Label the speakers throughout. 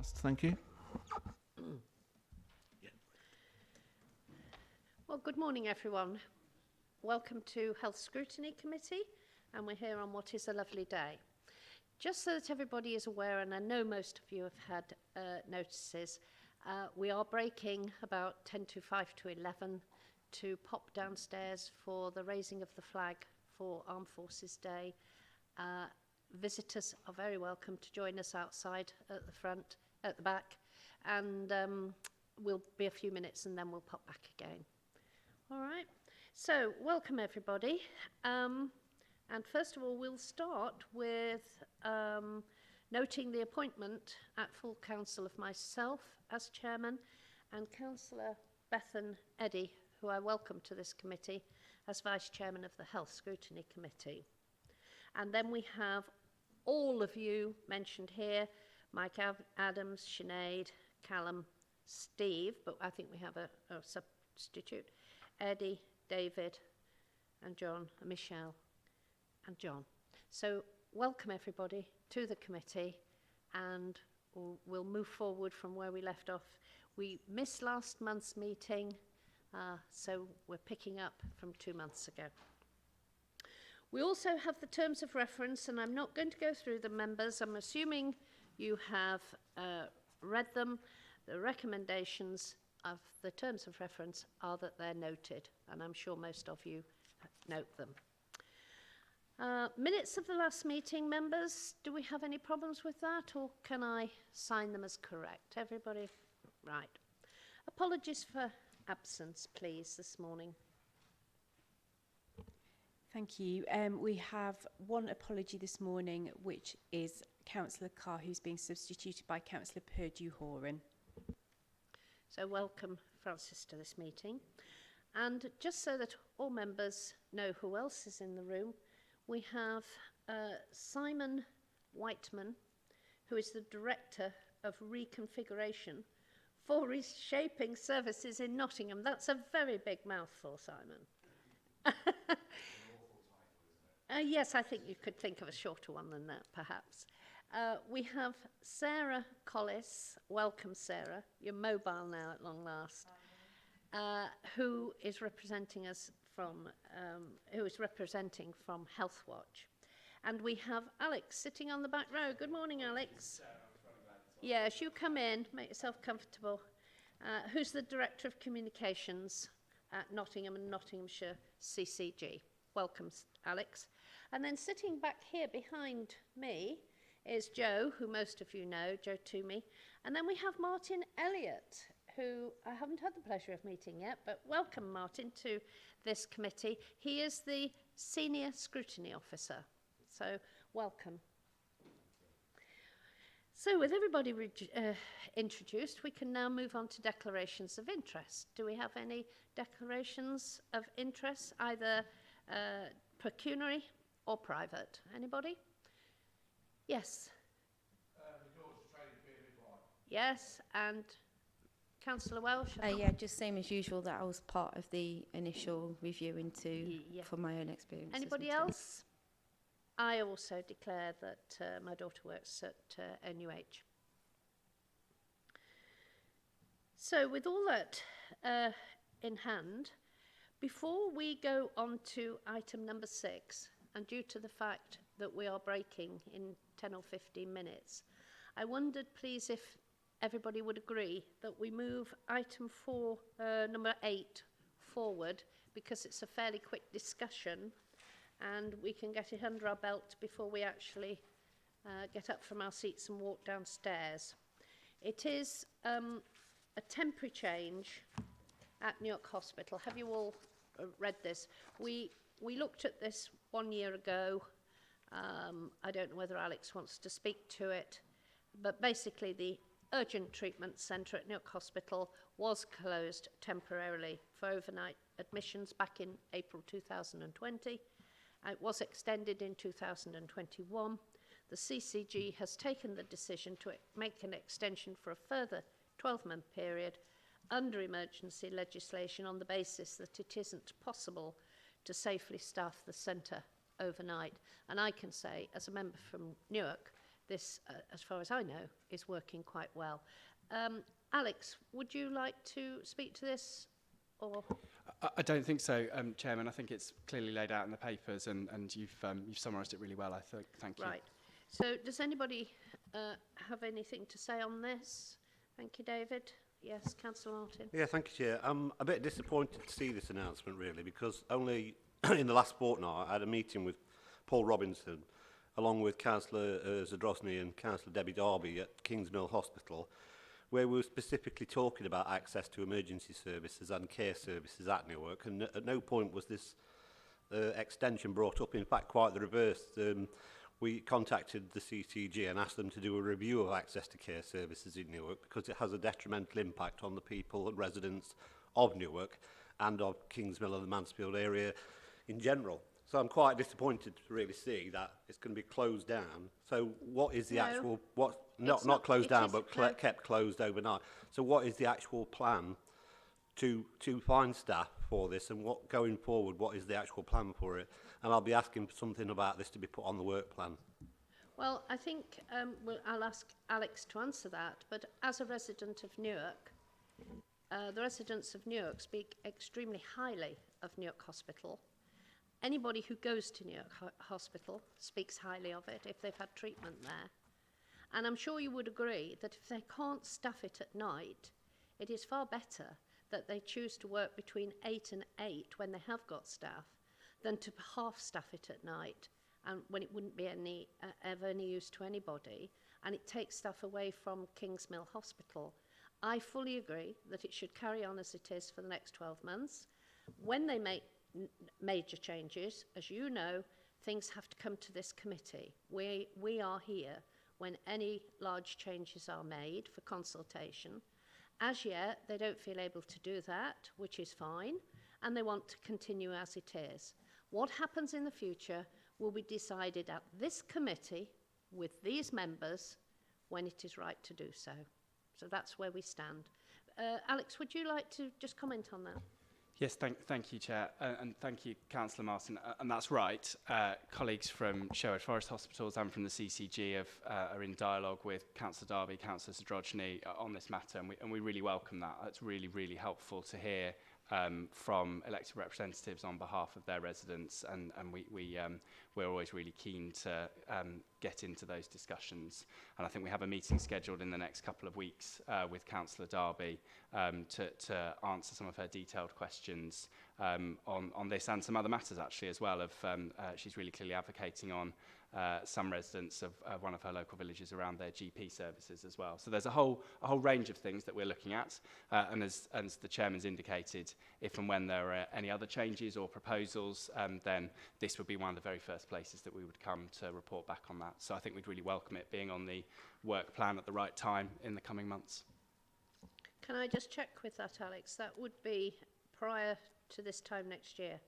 Speaker 1: passed. Thank you.
Speaker 2: Well, good morning, everyone. Welcome to Health Scrutiny Committee, and we're here on what is a lovely day. Just so that everybody is aware, and I know most of you have had notices, we are breaking about 10 to 5 to 11 to pop downstairs for the raising of the flag for Armed Forces Day. Visitors are very welcome to join us outside at the front, at the back, and we'll be a few minutes and then we'll pop back again. All right, so welcome everybody. And first of all, we'll start with noting the appointment at full council of myself as chairman and Councillor Bethan Eddy, who I welcome to this committee, as vice chairman of the Health Scrutiny Committee. And then we have all of you mentioned here, Mike Adams, Sinead, Callum, Steve, but I think we have a substitute, Eddie, David, and John, and Michelle, and John. So welcome everybody to the committee, and we'll move forward from where we left off. We missed last month's meeting, so we're picking up from 2 months ago. We also have the terms of reference, and I'm not going to go through them, members. I'm assuming you have read them. The recommendations of the terms of reference are that they're noted, and I'm sure most of you note them. Minutes of the last meeting, members, do we have any problems with that, or can I sign them as correct? Everybody? Right. Apologies for absence, please, this morning.
Speaker 3: Thank you. We have one apology this morning, which is Councillor Carr, who's being substituted by Councillor Purdue-Horan.
Speaker 2: So welcome, Francis, to this meeting. And just so that all members know who else is in the room, we have Simon Whiteman, who is the Director of Reconfiguration for Reshaping Services in Nottingham. That's a very big mouthful, Simon. Yes, I think you could think of a shorter one than that, perhaps. We have Sarah Collis. Welcome, Sarah. You're mobile now at long last. Who is representing us from Health Watch. And we have Alex sitting on the back row. Good morning, Alex. Yes, you come in, make yourself comfortable. Who's the Director of Communications at Nottingham and Nottinghamshire CCG. Welcome, Alex. And then sitting back here behind me is Joe, who most of you know, Joe Toomey. And then we have Martin Elliott, who I haven't had the pleasure of meeting yet, but welcome, Martin, to this committee. He is the Senior Scrutiny Officer, so welcome. So with everybody introduced, we can now move on to declarations of interest. Do we have any declarations of interest, either pecuniary or private? Anybody? Yes. Yes, and Councillor Welsh?
Speaker 4: Yeah, just same as usual, that I was part of the initial review into from my own experience.
Speaker 2: Anybody else? I also declare that my daughter works at NUH. So with all that in hand, before we go on to item number 6, and due to the fact that we are breaking in 10 or 15 minutes, I wondered please if everybody would agree that we move item 4, number 8 forward, because it's a fairly quick discussion and we can get it under our belt before we actually get up from our seats and walk downstairs. It is a temporary change at Newark Hospital. Have you all read this? We looked at this 1 year ago. I don't know whether Alex wants to speak to it, but basically the Urgent Treatment Centre at Newark Hospital was closed temporarily for overnight admissions back in April 2020. It was extended in 2021. The CCG has taken the decision to make an extension for a further 12-month period under emergency legislation on the basis that it isn't possible to safely staff the centre overnight. And I can say, as a member from Newark, this, as far as I know, is working quite well. Alex, would you like to speak to this? Or
Speaker 1: I don't think so, Chairman. I think it's clearly laid out in the papers, and you've summarised it really well, I think. Thank you.
Speaker 2: Right. So does anybody have anything to say on this? Thank you, David. Yes, Councillor Martin.
Speaker 5: Yeah, thank you, Chair. I'm a bit disappointed to see this announcement, really, because only in the last fortnight I had a meeting with Paul Robinson, along with Councillor Zadrosny and Councillor Debbie Darby at Kingsmill Hospital, where we were specifically talking about access to emergency services and care services at Newark, and at no point was this extension brought up. In fact, quite the reverse. We contacted the CCG and asked them to do a review of access to care services in Newark because it has a detrimental impact on the people and residents of Newark and of Kingsmill and the Mansfield area in general. So I'm quite disappointed to really see that it's going to be closed down. So what is the actual, not closed down, but kept closed overnight. So what is the actual plan to find staff for this, and what going forward, what is the actual plan for it? And I'll be asking for something about this to be put on the work plan.
Speaker 2: Well, I think I'll ask Alex to answer that, but as a resident of Newark, the residents of Newark speak extremely highly of Newark Hospital. Anybody who goes to Newark Hospital speaks highly of it if they've had treatment there. And I'm sure you would agree that if they can't staff it at night, it is far better that they choose to work between 8 and 8 when they have got staff than to half staff it at night, and when it wouldn't be ever any use to anybody, and it takes staff away from Kingsmill Hospital. I fully agree that it should carry on as it is for the next 12 months. When they make major changes, as you know, things have to come to this committee. We are here when any large changes are made for consultation. As yet, they don't feel able to do that, which is fine, and they want to continue as it is. What happens in the future will be decided at this committee with these members when it is right to do so. So that's where we stand. Alex, would you like to just comment on that?
Speaker 1: Yes, thank you, Chair, and thank you, Councillor Martin. And that's right. Colleagues from Sherwood Forest Hospitals and from the CCG are in dialogue with Councillor Darby, Councillor Zadrosny on this matter, and we really welcome that. It's really, really helpful to hear from elected representatives on behalf of their residents, and we're always really keen to get into those discussions. And I think we have a meeting scheduled in the next couple of weeks with Councillor Darby to answer some of her detailed questions on this and some other matters actually as well. She's really clearly advocating on some residents of one of her local villages around their GP services as well. So there's a whole range of things that we're looking at, and as the Chairman's indicated, if and when there are any other changes or proposals, then this would be one of the very first places that we would come to report back on that. So I think we'd really welcome it being on the work plan at the right time in the coming months.
Speaker 2: Can I just check with that, Alex? That would be prior to this time next year.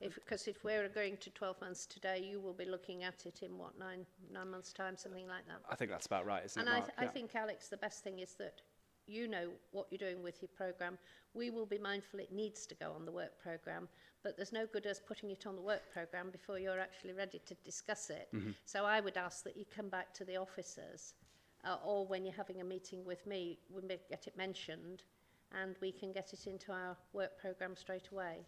Speaker 2: Because if we're going to 12 months today, you will be looking at it in, what, nine months' time, something like that?
Speaker 1: I think that's about right, isn't it,
Speaker 2: And
Speaker 1: Mark?
Speaker 2: I think, Alex, the best thing is that you know what you're doing with your programme. We will be mindful it needs to go on the work programme, but there's no good us putting it on the work programme before you're actually ready to discuss it. Mm-hmm. So I would ask that you come back to the officers, or when you're having a meeting with me, we may get it mentioned, and we can get it into our work programme straight away.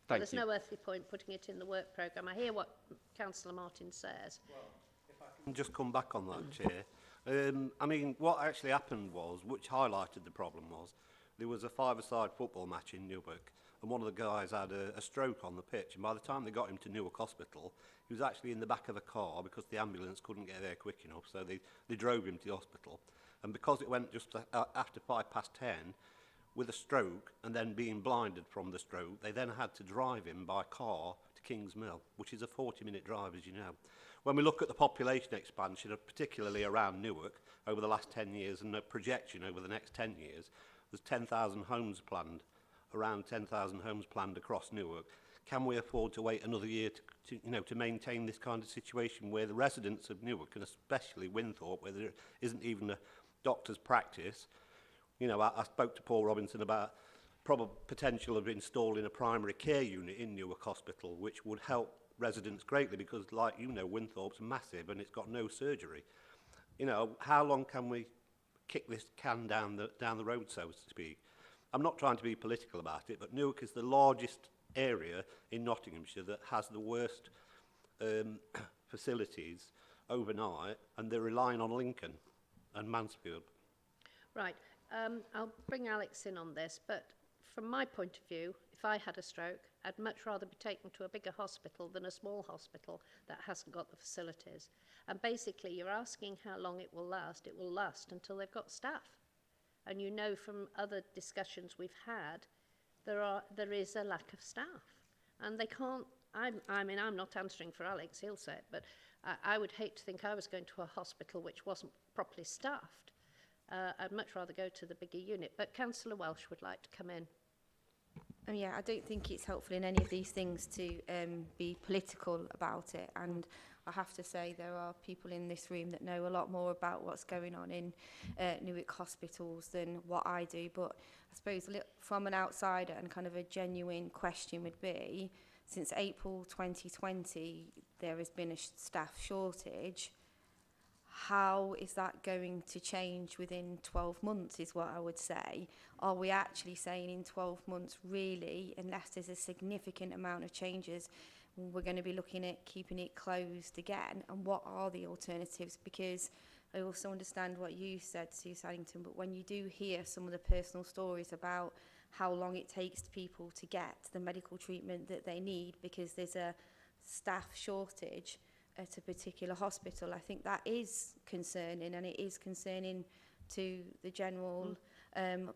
Speaker 2: There's no earthly point putting it in the work programme. I hear what Councillor Martin says.
Speaker 5: Well, if I can just come back on that, Chair. I mean, what actually happened was, which highlighted the problem was, there was a five-a-side football match in Newark, and one of the guys had a stroke on the pitch, and by the time they got him to Newark Hospital, he was actually in the back of a car because the ambulance couldn't get there quick enough, so they drove him to the hospital. And because it went just after 10:05, with a stroke and then being blinded from the stroke, they then had to drive him by car to Kingsmill, which is a 40-minute drive, as you know. When we look at the population expansion, particularly around Newark, over the last 10 years and a projection over the next 10 years, there's 10,000 homes planned, around 10,000 homes planned across Newark. Can we afford to wait another year to maintain this kind of situation where the residents of Newark, and especially Winthorpe, where there isn't even a doctor's practice? I spoke to Paul Robinson about probable potential of installing a primary care unit in Newark Hospital, which would help residents greatly because, like you know, Winthorpe's massive and it's got no surgery. You know, how long can we kick this can down the road, so to speak? I'm not trying to be political about it, but Newark is the largest area in Nottinghamshire that has the worst facilities overnight, and they're relying on Lincoln and Mansfield.
Speaker 2: Right. I'll bring Alex in on this, but from my point of view, if I had a stroke, I'd much rather be taken to a bigger hospital than a small hospital that hasn't got the facilities. And basically, you're asking how long it will last. It will last until they've got staff. And you know from other discussions we've had, there is a lack of staff. And they can't, I mean, I'm not answering for Alex, he'll say it, but I would hate to think I was going to a hospital which wasn't properly staffed. I'd much rather go to the bigger unit. But Councillor Welsh would like to come in.
Speaker 4: Yeah, I don't think it's helpful in any of these things to be political about it. And I have to say there are people in this room that know a lot more about what's going on in Newark hospitals than what I do. But I suppose from an outsider and kind of a genuine question would be, since April 2020, there has been a staff shortage. How is that going to change within 12 months is what I would say. Are we actually saying in 12 months, really, unless there's a significant amount of changes, we're going to be looking at keeping it closed again? And what are the alternatives? Because I also understand what you said, Sue Saddington, but when you do hear some of the personal stories about how long it takes people to get the medical treatment that they need because there's a staff shortage at a particular hospital, I think that is concerning, and it is concerning to the general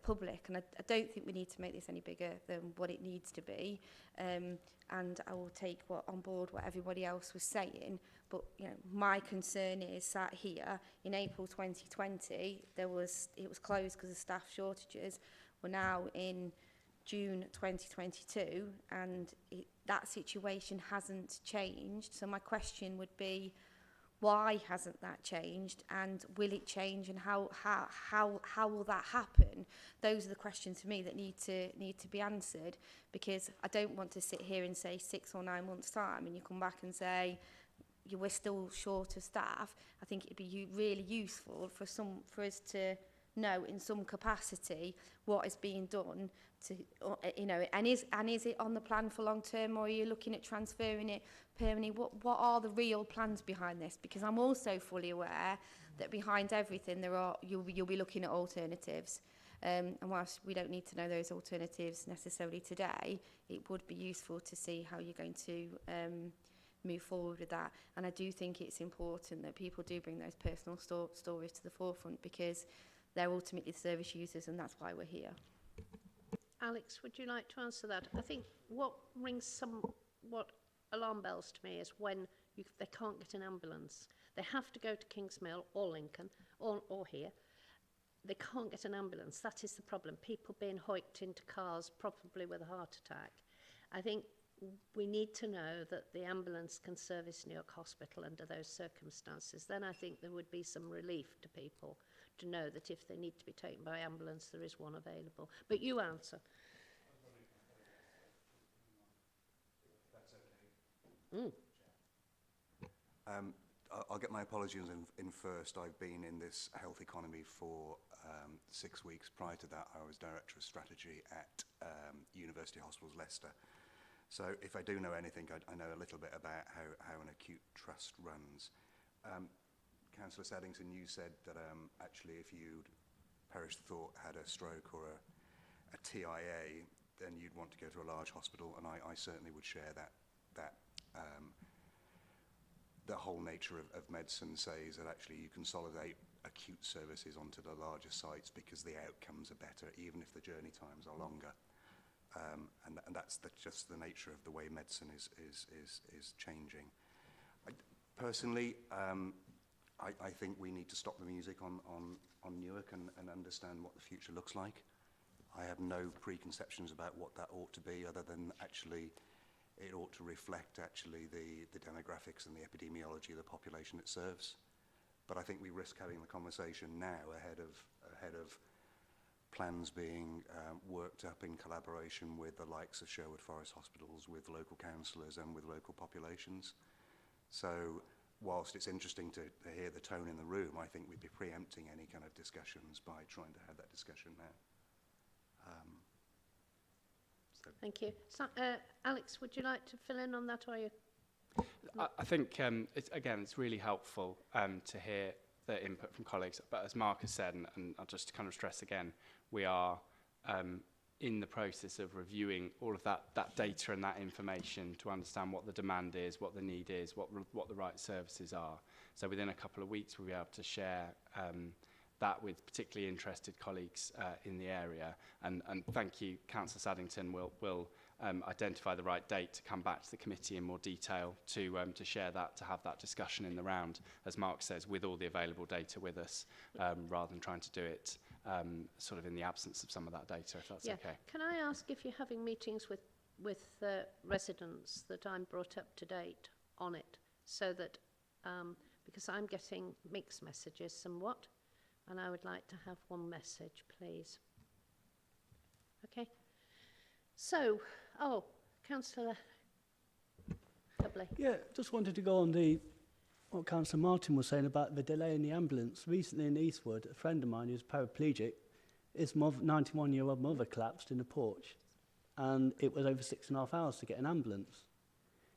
Speaker 4: public. And I don't think we need to make this any bigger than what it needs to be. And I will take on board what everybody else was saying. But you know, my concern is sat here in April 2020, it was closed because of staff shortages. We're now in June 2022, and that situation hasn't changed. So my question would be, why hasn't that changed, and will it change, and how will that happen? Those are the questions for me that need to be answered, because I don't want to sit here and say 6 or 9 months time and you come back and say we're still short of staff. I think it'd be really useful for us to know in some capacity what is being done to, you know, and is it on the plan for long term, or are you looking at transferring it permanently? What are the real plans behind this? Because I'm also fully aware that behind everything you'll be looking at alternatives. And whilst we don't need to know those alternatives necessarily today, it would be useful to see how you're going to move forward with that. And I do think it's important that people do bring those personal stories to the forefront, because they're ultimately the service users, and that's why we're here.
Speaker 2: Alex, would you like to answer that? I think what rings somewhat alarm bells to me is when they can't get an ambulance. They have to go to Kingsmill or Lincoln or here. They can't get an ambulance. That is the problem. People being hoiked into cars, probably with a heart attack. I think we need to know that the ambulance can service New York Hospital under those circumstances. Then I think there would be some relief to people to know that if they need to be taken by ambulance, there is one available. But you answer.
Speaker 6: I'll get my apologies in first. I've been in this health economy for 6 weeks. Prior to that, I was Director of Strategy at University Hospitals Leicester. So if I do know anything, I know a little bit about how an acute trust runs. Councillor Saddington, you said that actually if you'd perished the thought, had a stroke or a TIA, then you'd want to go to a large hospital, and I certainly would share that the whole nature of medicine says that actually you consolidate acute services onto the larger sites because the outcomes are better, even if the journey times are longer. And that's just the nature of the way medicine is changing. Personally, I think we need to stop the music on Newark and understand what the future looks like. I have no preconceptions about what that ought to be, other than actually it ought to reflect actually the demographics and the epidemiology of the population it serves. But I think we risk having the conversation now ahead of plans being worked up in collaboration with the likes of Sherwood Forest Hospitals, with local councillors and with local populations. So whilst it's interesting to hear the tone in the room, I think we'd be preempting any kind of discussions by trying to have that discussion now.
Speaker 2: Thank you. So, Alex, would you like to fill in on that, or you?
Speaker 1: I think, it's really helpful to hear the input from colleagues. But as Mark has said, and I'll just kind of stress again, we are in the process of reviewing all of that data and that information to understand what the demand is, what the need is, what the right services are. So within a couple of weeks, we'll be able to share that with particularly interested colleagues in the area. And thank you, Councillor Saddington. We'll identify the right date to come back to the committee in more detail to share that, to have that discussion in the round, as Mark says, with all the available data with us, rather than trying to do it sort of in the absence of some of that data, if that's okay.
Speaker 2: Can I ask if you're having meetings with residents, that I'm brought up to date on it, so that, because I'm getting mixed messages somewhat, and I would like to have one message, please. Okay. So, Councillor Dudley.
Speaker 7: Yeah, just wanted to go on what Councillor Martin was saying about the delay in the ambulance. Recently in Eastwood, a friend of mine who's paraplegic, his 91-year-old mother collapsed in a porch, and it was over 6.5 hours to get an ambulance.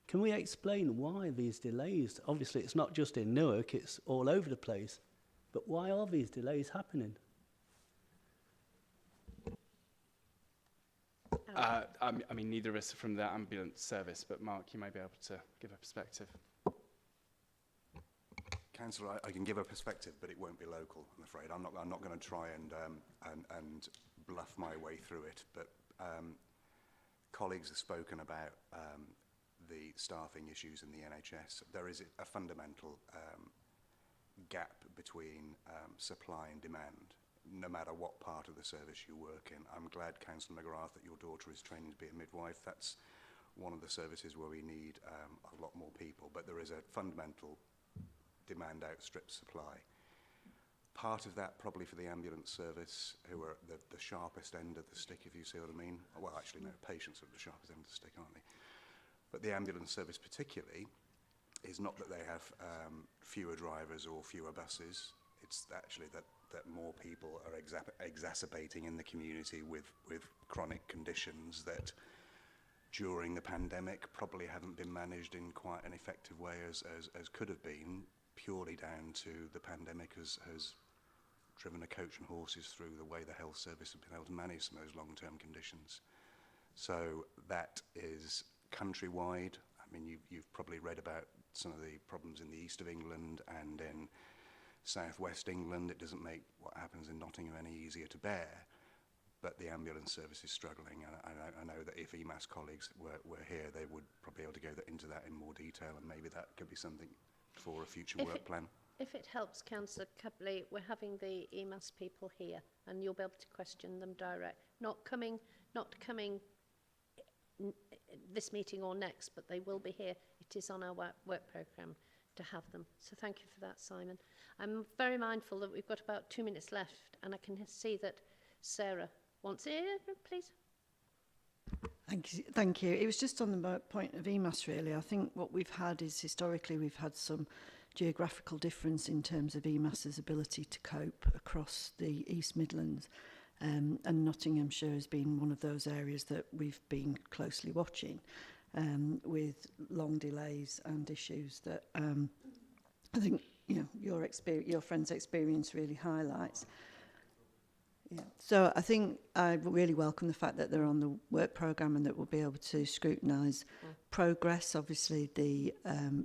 Speaker 7: Can we explain why these delays? Obviously, it's not just in Newark, it's all over the place. But why are these delays happening?
Speaker 1: I mean, neither of us are from the ambulance service, but Mark, you may be able to give a perspective.
Speaker 6: Councillor, I can give a perspective, but it won't be local, I'm afraid. I'm not going to try and bluff my way through it. But colleagues have spoken about the staffing issues in the NHS. There is a fundamental gap between supply and demand, no matter what part of the service you work in. I'm glad, Councillor McGrath, that your daughter is training to be a midwife. That's one of the services where we need a lot more people, but there is a fundamental demand outstrips supply. Part of that probably for the ambulance service, who are at the sharpest end of the stick, if you see what I mean. Well, actually, no, patients are at the sharpest end of the stick, aren't they? But the ambulance service particularly is not that they have fewer drivers or fewer buses. It's actually that more people are exacerbating in the community with chronic conditions that during the pandemic probably haven't been managed in quite an effective way as could have been, purely down to the pandemic has driven a coach and horses through the way the health service has been able to manage some of those long-term conditions. So that is countrywide. I mean, you've probably read about some of the problems in the east of England and in southwest England. It doesn't make what happens in Nottingham any easier to bear, but the ambulance service is struggling. And I know that if EMAS colleagues were here, they would probably be able to go into that in more detail, and maybe that could be something for a future work plan.
Speaker 2: If it helps, Councillor Cubley, we're having the EMAS people here, and you'll be able to question them direct. Not coming this meeting or next, but they will be here. It is on our work programme to have them. So thank you for that, Simon. I'm very mindful that we've got about 2 minutes left, and I can see that Sarah wants it. Please.
Speaker 8: Thank you. It was just on the point of EMAS, really. I think what we've had is, historically, we've had some geographical difference in terms of EMAS's ability to cope across the East Midlands. And Nottinghamshire has been one of those areas that we've been closely watching, with long delays and issues that I think your friend's experience really highlights. Yeah. So I think I really welcome the fact that they're on the work programme and that we'll be able to scrutinise progress. Obviously, the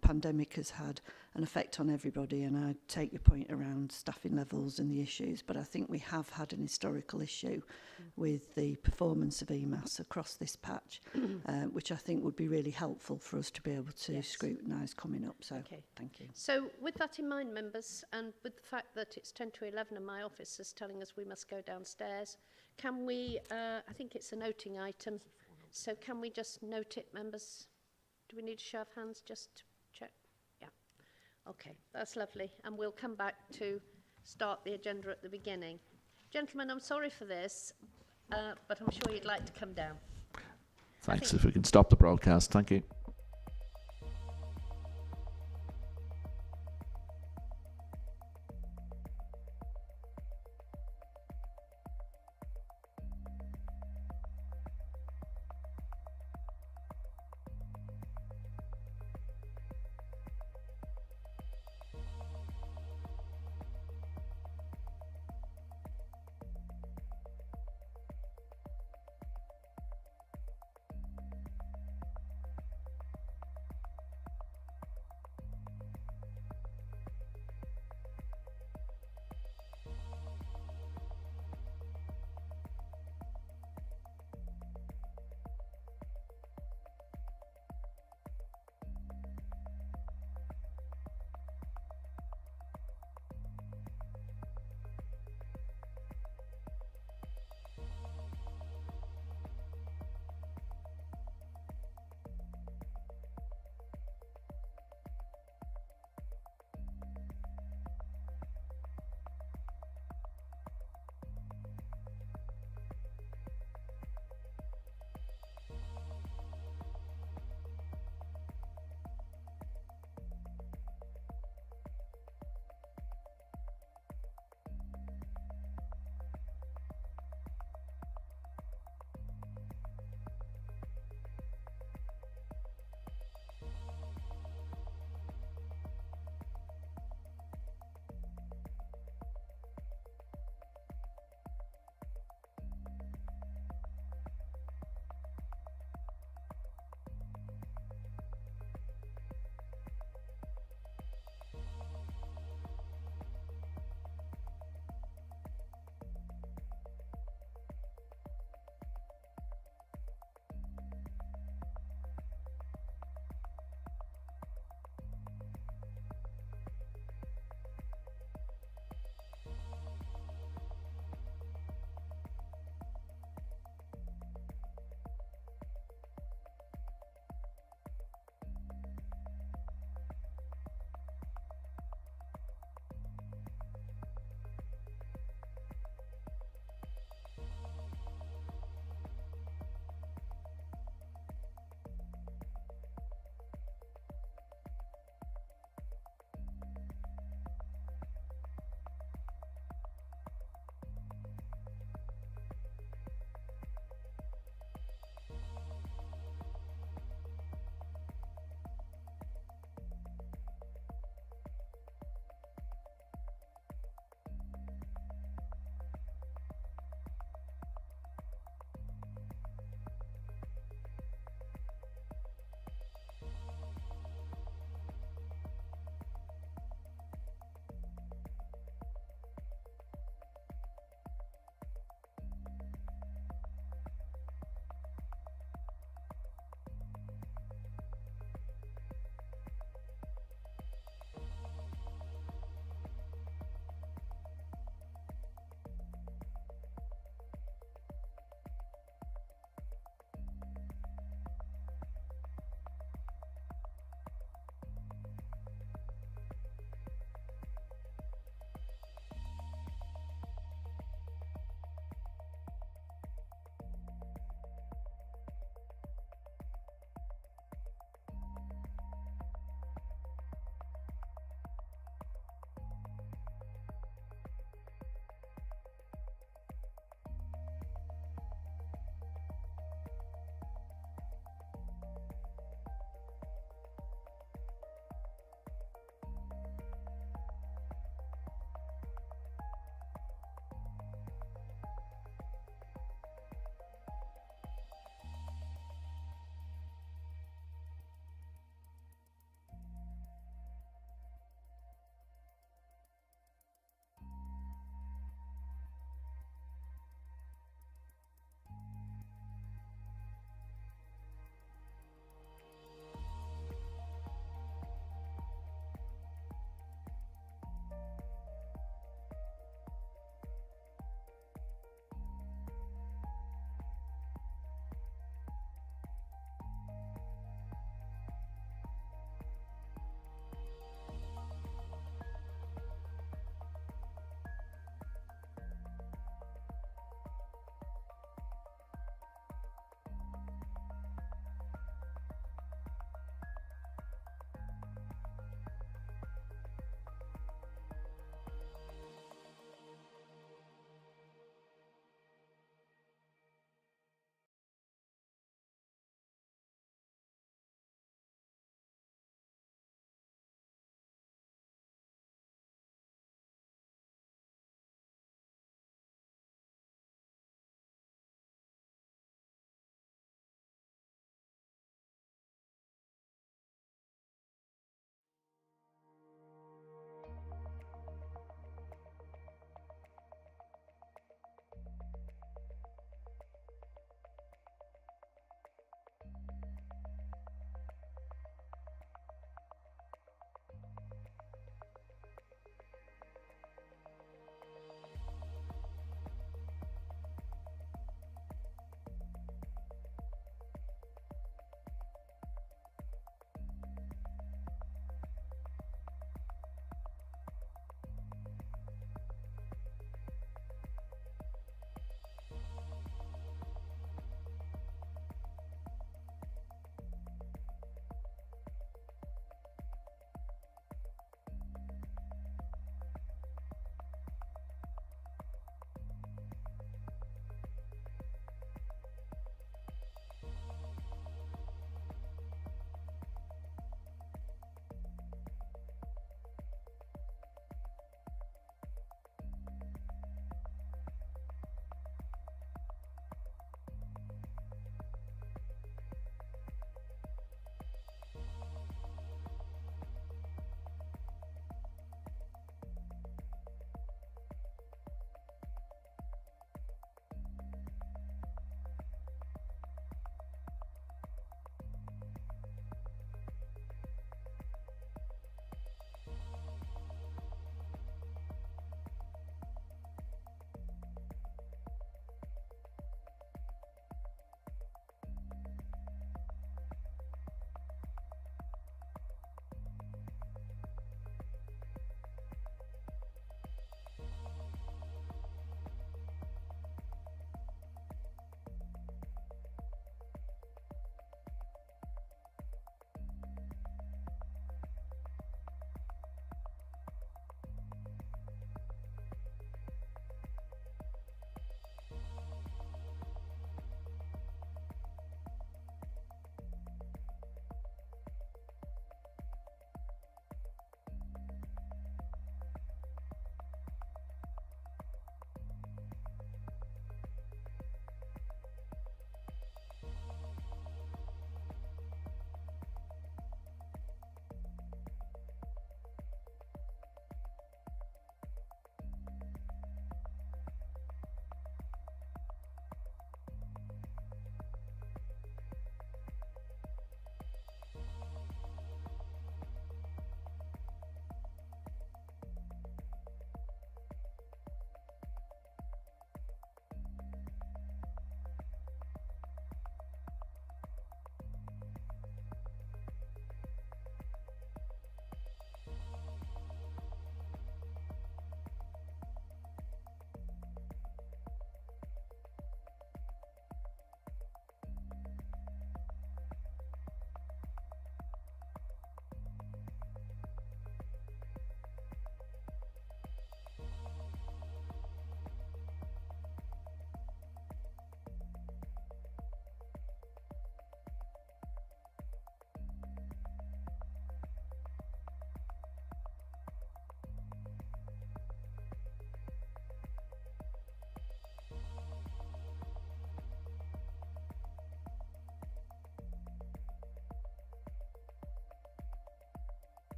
Speaker 8: pandemic has had an effect on everybody, and I take your point around staffing levels and the issues, but I think we have had an historical issue with the performance of EMAS across this patch, which I think would be really helpful for us to be able to scrutinise coming up. So thank you.
Speaker 2: So with that in mind, members, and with the fact that it's 10 to 11 and my office is telling us we must go downstairs, can we, I think it's a noting item, so can we just note it, members? Do we need a show of hands just to check? Yeah. Okay, that's lovely. And we'll come back to start the agenda at the beginning. Gentlemen, I'm sorry for this, but I'm sure you'd like to come down.
Speaker 9: Thanks. If we can stop the broadcast, thank you.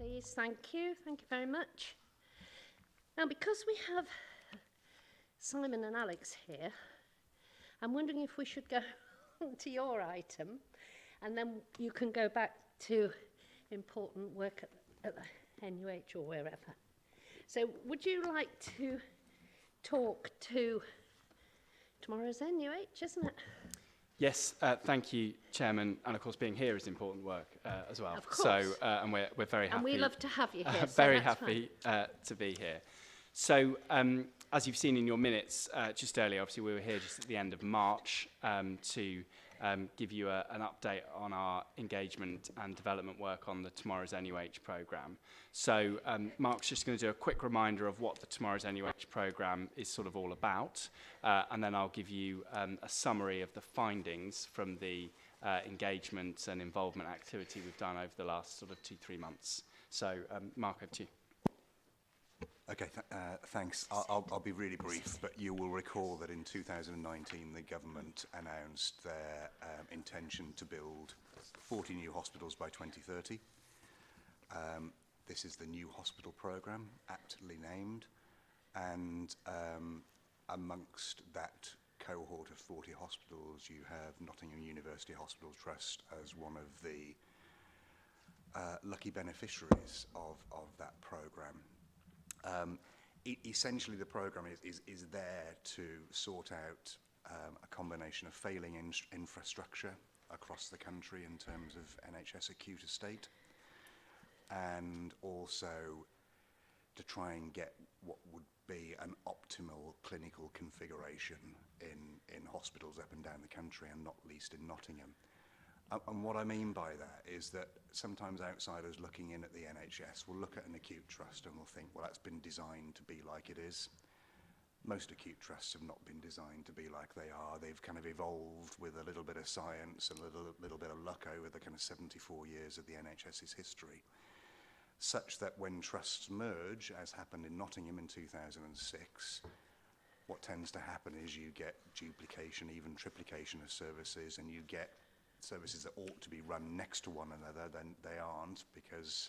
Speaker 2: please. Thank you very much. Now, because we have Simon and Alex here, I'm wondering if we should go on to your item, and then you can go back to important work at the NUH or wherever. So would you like to talk to tomorrow's NUH, isn't it?
Speaker 1: Yes, thank you, Chairman. And of course, being here is important work as well.
Speaker 2: Of course.
Speaker 1: So, and we're very happy.
Speaker 2: And we love to have you here.
Speaker 1: Very happy to be here. So, as you've seen in your minutes just earlier, obviously we were here just at the end of March to give you an update on our engagement and development work on the Tomorrow's NUH programme. So Mark's just going to do a quick reminder of what the Tomorrow's NUH programme is sort of all about, and then I'll give you a summary of the findings from the engagement and involvement activity we've done over the last sort of 2-3 months. So Mark, over to you.
Speaker 6: Okay, thanks. I'll be really brief, but you will recall that in 2019 the government announced their intention to build 40 new hospitals by 2030. This is the new hospital programme, aptly named, and amongst that cohort of 40 hospitals you have Nottingham University Hospital Trust as one of the lucky beneficiaries of that programme. Essentially, the programme is there to sort out a combination of failing infrastructure across the country in terms of NHS acute estate, and also to try and get what would be an optimal clinical configuration in hospitals up and down the country, and not least in Nottingham. And what I mean by that is that sometimes outsiders looking in at the NHS will look at an acute trust and will think, well, that's been designed to be like it is. Most acute trusts have not been designed to be like they are. They've kind of evolved with a little bit of science and a little bit of luck over the kind of 74 years of the NHS's history, such that when trusts merge, as happened in Nottingham in 2006, what tends to happen is you get duplication, even triplication of services, and you get services that ought to be run next to one another, then they aren't, because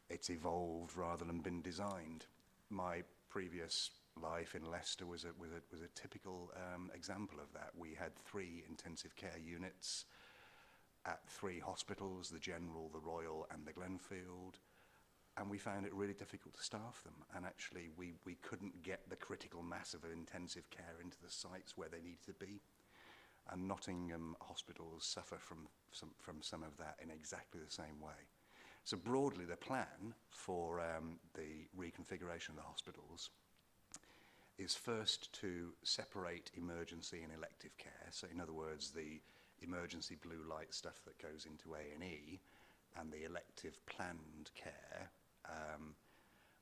Speaker 6: it's evolved rather than been designed. My previous life in Leicester was a typical example of that. We had 3 intensive care units at 3 hospitals, the General, the Royal and the Glenfield, and we found it really difficult to staff them, and actually we couldn't get the critical mass of intensive care into the sites where they needed to be. And Nottingham hospitals suffer from some of that in exactly the same way. So broadly, the plan for the reconfiguration of the hospitals is first to separate emergency and elective care. So in other words, the emergency blue light stuff that goes into A&E and the elective planned care.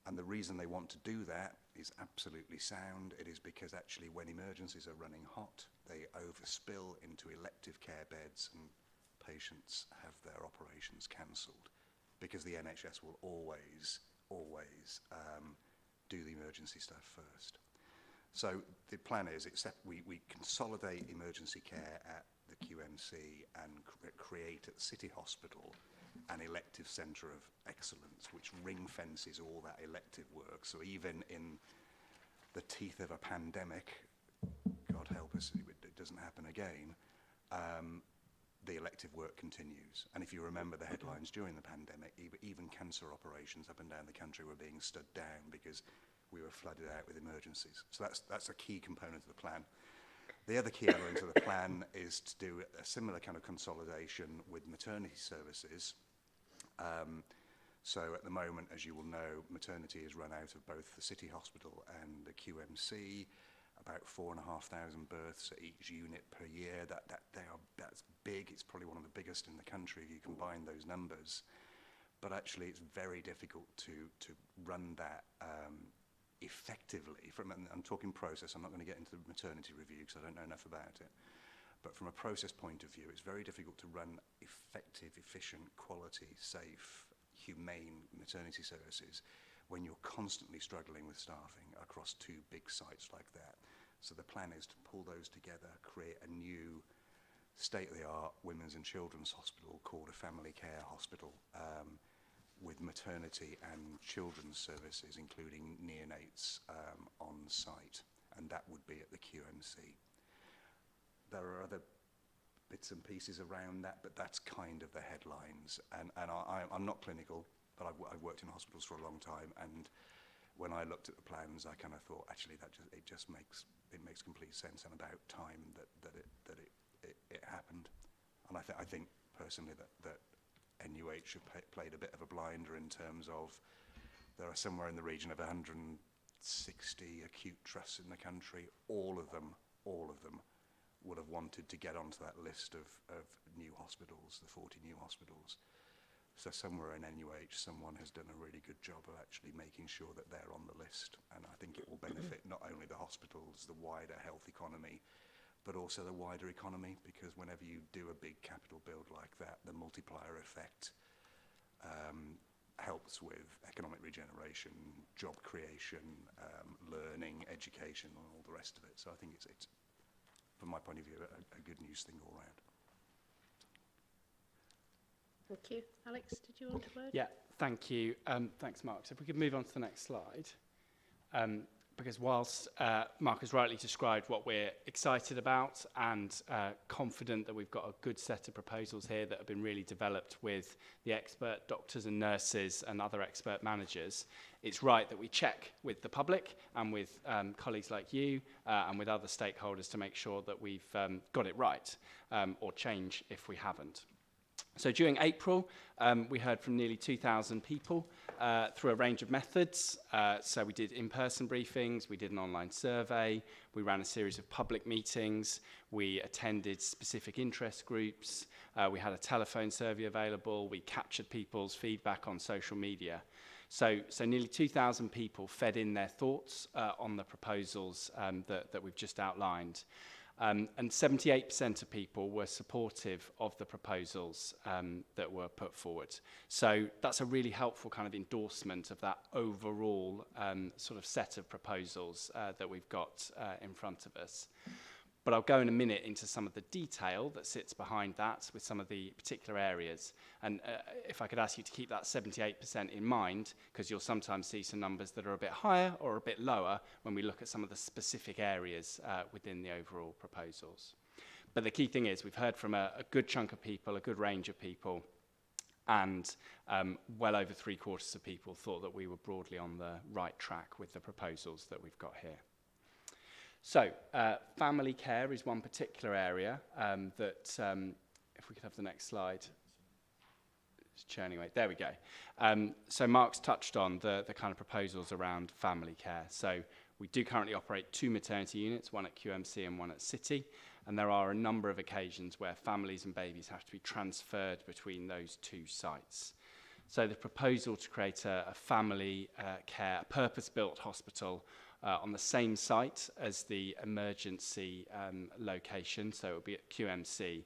Speaker 6: And the reason they want to do that is absolutely sound. It is because actually when emergencies are running hot, they overspill into elective care beds and patients have their operations cancelled, because the NHS will always do the emergency stuff first. So the plan is we consolidate emergency care at the QMC and create at City Hospital an elective centre of excellence, which ring fences all that elective work. So even in the teeth of a pandemic, God help us, it doesn't happen again, the elective work continues. And if you remember the headlines during the pandemic, even cancer operations up and down the country were being stood down because we were flooded out with emergencies. So that's a key component of the plan. The other key element of the plan is to do a similar kind of consolidation with maternity services. So at the moment, as you will know, maternity is run out of both the City Hospital and the QMC, about 4,500 births at each unit per year. That's big. It's probably one of the biggest in the country if you combine those numbers. But actually, it's very difficult to run that effectively. I'm talking process. I'm not going to get into the maternity review because I don't know enough about it. But from a process point of view, it's very difficult to run effective, efficient, quality, safe, humane maternity services when you're constantly struggling with staffing across 2 big sites like that. So the plan is to pull those together, create a new state-of-the-art women's and children's hospital called a family care hospital, with maternity and children's services, including neonates on site, and that would be at the QMC. There are other bits and pieces around that, but that's kind of the headlines. And I'm not clinical, but I've worked in hospitals for a long time, and when I looked at the plans, I kind of thought, actually, it just makes complete sense, and about time that it happened. And I think personally that NUH have played a bit of a blinder in terms of there are somewhere in the region of 160 acute trusts in the country. All of them would have wanted to get onto that list of new hospitals, the 40 new hospitals. So somewhere in NUH, someone has done a really good job of actually making sure that they're on the list. And I think it will benefit not only the hospitals, the wider health economy, but also the wider economy, because whenever you do a big capital build like that, the multiplier effect helps with economic regeneration, job creation, learning, education, and all the rest of it. So I think it's from my point of view, a good news thing all round.
Speaker 2: Thank you. Alex, did you want a word?
Speaker 1: Yeah, thank you. Thanks, Mark. So if we could move on to the next slide. Because whilst Mark has rightly described what we're excited about and confident that we've got a good set of proposals here that have been really developed with the expert doctors and nurses and other expert managers, it's right that we check with the public and with colleagues like you and with other stakeholders to make sure that we've got it right or change if we haven't. So during April, we heard from nearly 2,000 people through a range of methods. So we did in-person briefings, we did an online survey, we ran a series of public meetings, we attended specific interest groups, we had a telephone survey available, we captured people's feedback on social media. So nearly 2,000 people fed in their thoughts on the proposals that we've just outlined. And 78% of people were supportive of the proposals that were put forward. So that's a really helpful kind of endorsement of that overall sort of set of proposals that we've got in front of us. But I'll go in a minute into some of the detail that sits behind that with some of the particular areas. And if I could ask you to keep that 78% in mind, because you'll sometimes see some numbers that are a bit higher or a bit lower when we look at some of the specific areas within the overall proposals. But the key thing is we've heard from a good chunk of people, a good range of people, and well over 3/4 of people thought that we were broadly on the right track with the proposals that we've got here. So, family care is one particular area that, if we could have the next slide, it's churning away, there we go. So Mark's touched on the kind of proposals around family care. So we do currently operate 2 maternity units, one at QMC and one at City, and there are a number of occasions where families and babies have to be transferred between those 2 sites. So the proposal to create a family care, purpose-built hospital on the same site as the emergency location, so it will be at QMC.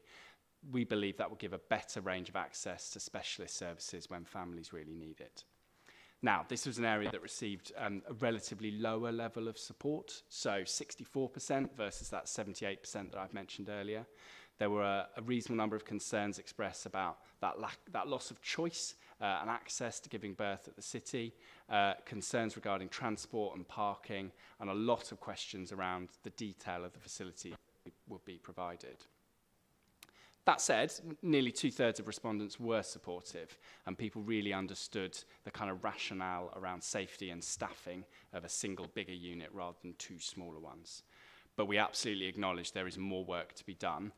Speaker 1: We believe that will give a better range of access to specialist services when families really need it. Now, this was an area that received a relatively lower level of support, so 64% versus that 78% that I've mentioned earlier. There were a reasonable number of concerns expressed about that loss of choice and access to giving birth at the City, concerns regarding transport and parking, and a lot of questions around the detail of the facility that would be provided. That said, nearly 2/3 of respondents were supportive, and people really understood the kind of rationale around safety and staffing of a single bigger unit rather than 2 smaller ones. But we absolutely acknowledge there is more work to be done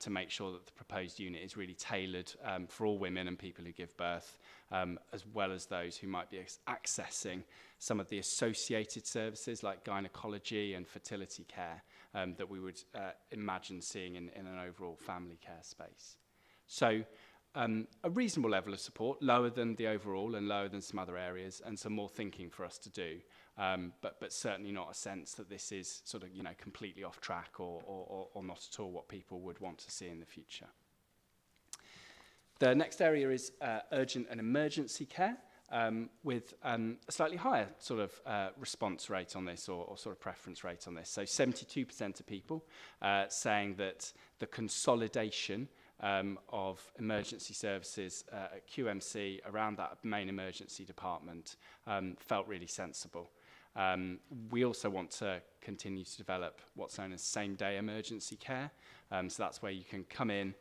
Speaker 1: to make sure that the proposed unit is really tailored for all women and people who give birth, as well as those who might be accessing some of the associated services like gynecology and fertility care that we would imagine seeing in an overall family care space. So a reasonable level of support, lower than the overall and lower than some other areas, and some more thinking for us to do, but certainly not a sense that this is sort of, completely off track or not at all what people would want to see in the future. The next area is urgent and emergency care, with a slightly higher sort of response rate on this or sort of preference rate on this. So 72% of people saying that the consolidation of emergency services at QMC around that main emergency department felt really sensible. We also want to continue to develop what's known as same-day emergency care. So that's where you can come in,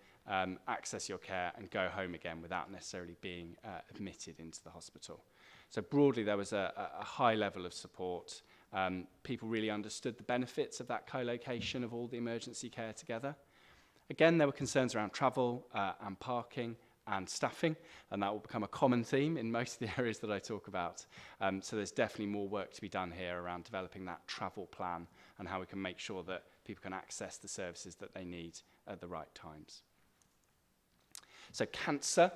Speaker 1: access your care and go home again without necessarily being admitted into the hospital. So broadly, there was a high level of support. People really understood the benefits of that co-location of all the emergency care together. Again, there were concerns around travel and parking and staffing, and that will become a common theme in most of the areas that I talk about. So there's definitely more work to be done here around developing that travel plan and how we can make sure that people can access the services that they need at the right times. So cancer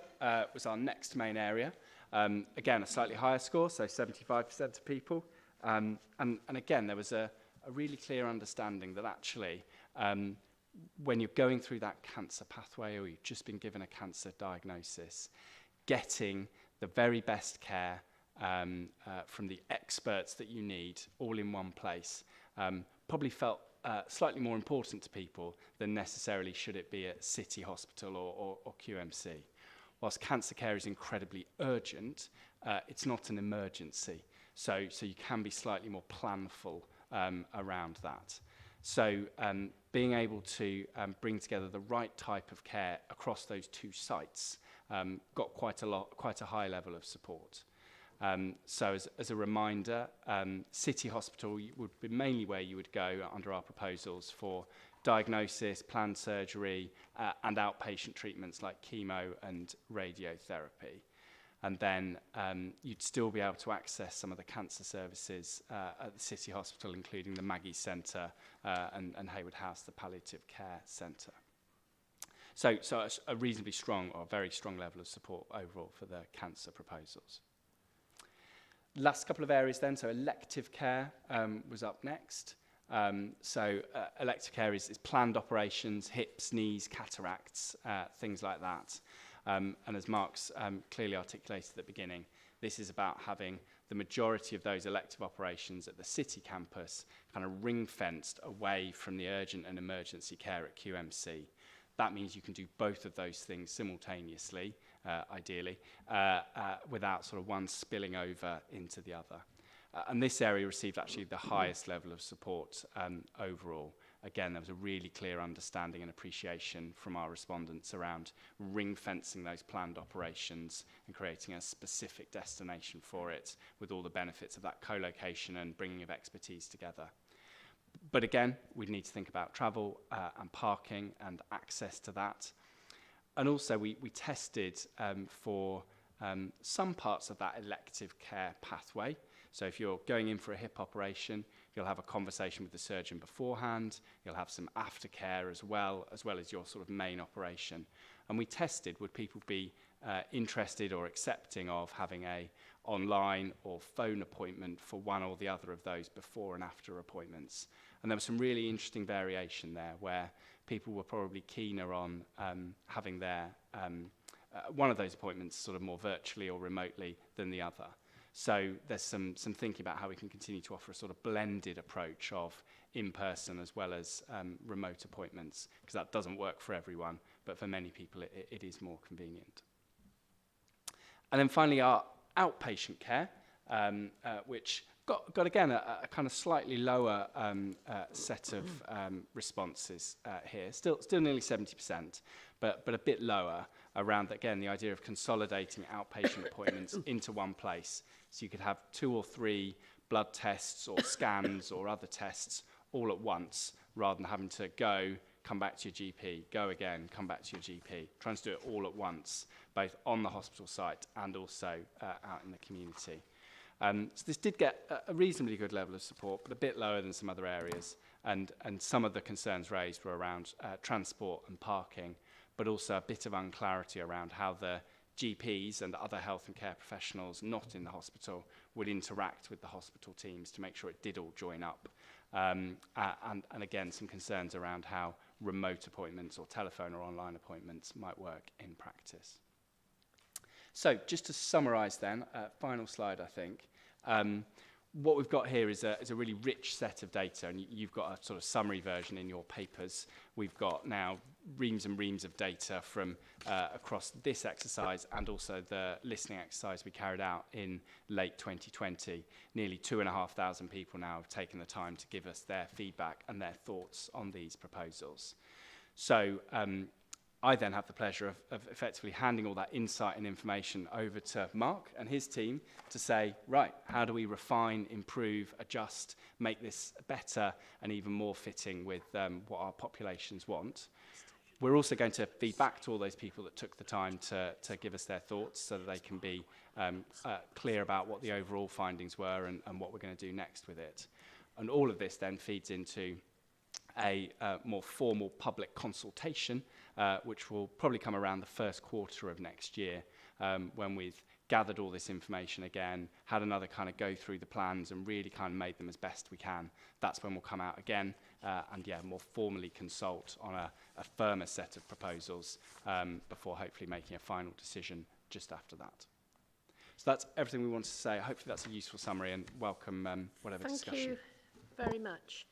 Speaker 1: was our next main area. Again, a slightly higher score, so 75% of people. And again, there was a really clear understanding that actually when you're going through that cancer pathway or you've just been given a cancer diagnosis, getting the very best care from the experts that you need all in one place probably felt slightly more important to people than necessarily should it be at City Hospital or QMC. Whilst cancer care is incredibly urgent, it's not an emergency. So you can be slightly more planful around that. So being able to bring together the right type of care across those two sites got quite a high level of support. So as a reminder, City Hospital would be mainly where you would go under our proposals for diagnosis, planned surgery, and outpatient treatments like chemo and radiotherapy. And then you'd still be able to access some of the cancer services at the City Hospital, including the Maggie Centre and Hayward House, the Palliative Care Centre. So a reasonably strong or very strong level of support overall for the cancer proposals. Last couple of areas then, so elective care was up next. Elective care is planned operations, hips, knees, cataracts, things like that. And as Mark's clearly articulated at the beginning, this is about having the majority of those elective operations at the City campus kind of ring-fenced away from the urgent and emergency care at QMC. That means you can do both of those things simultaneously, ideally, without sort of one spilling over into the other. And this area received actually the highest level of support overall. Again, there was a really clear understanding and appreciation from our respondents around ring-fencing those planned operations and creating a specific destination for it with all the benefits of that co-location and bringing of expertise together. But again, we need to think about travel and parking and access to that. And also we tested for some parts of that elective care pathway. So if you're going in for a hip operation, you'll have a conversation with the surgeon beforehand. You'll have some aftercare as well as your sort of main operation. And we tested, would people be interested or accepting of having a online or phone appointment for one or the other of those before and after appointments. And there was some really interesting variation there where people were probably keener on having their one of those appointments sort of more virtually or remotely than the other. So there's some thinking about how we can continue to offer a sort of blended approach of in-person as well as remote appointments, because that doesn't work for everyone, but for many people it is more convenient. And then finally our outpatient care, which got again a kind of slightly lower set of responses here, still nearly 70%, but a bit lower around, again, the idea of consolidating outpatient appointments into one place. So you could have 2 or 3 blood tests or scans or other tests all at once, rather than having to go, come back to your GP, go again, come back to your GP, trying to do it all at once, both on the hospital site and also out in the community. So this did get a reasonably good level of support, but a bit lower than some other areas. And some of the concerns raised were around transport and parking, but also a bit of unclarity around how the GPs and other health and care professionals not in the hospital would interact with the hospital teams to make sure it did all join up. And again, some concerns around how remote appointments or telephone or online appointments might work in practice. So just to summarise then, final slide I think, what we've got here is a really rich set of data, and you've got a sort of summary version in your papers. We've got now reams and reams of data from across this exercise and also the listening exercise we carried out in late 2020. Nearly 2,500 people now have taken the time to give us their feedback and their thoughts on these proposals. So I then have the pleasure of effectively handing all that insight and information over to Mark and his team to say, right, how do we refine, improve, adjust, make this better and even more fitting with what our populations want. We're also going to feed back to all those people that took the time to give us their thoughts so that they can be clear about what the overall findings were and what we're going to do next with it. And all of this then feeds into a more formal public consultation, which will probably come around the first quarter of next year, when we've gathered all this information again, had another kind of go through the plans and really kind of made them as best we can. That's when we'll come out again and more formally consult on a firmer set of proposals before hopefully making a final decision just after that. So that's everything we wanted to say. Hopefully that's a useful summary, and welcome whatever discussion.
Speaker 2: Thank you very much.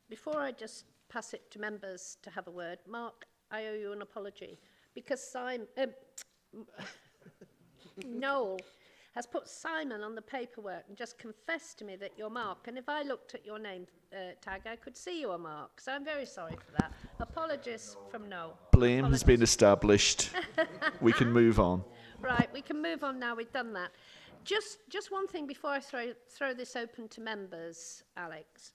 Speaker 2: Before I just pass it to members to have a word, Mark, I owe you an apology because Noel has put Simon on the paperwork and just confessed to me that you're Mark. And if I looked at your name tag, I could see you are Mark. So I'm very sorry for that. Apologies from Noel.
Speaker 9: Blame has been established. We can move on.
Speaker 2: Right, we can move on now. We've done that. Just one thing before I throw this open to members, Alex.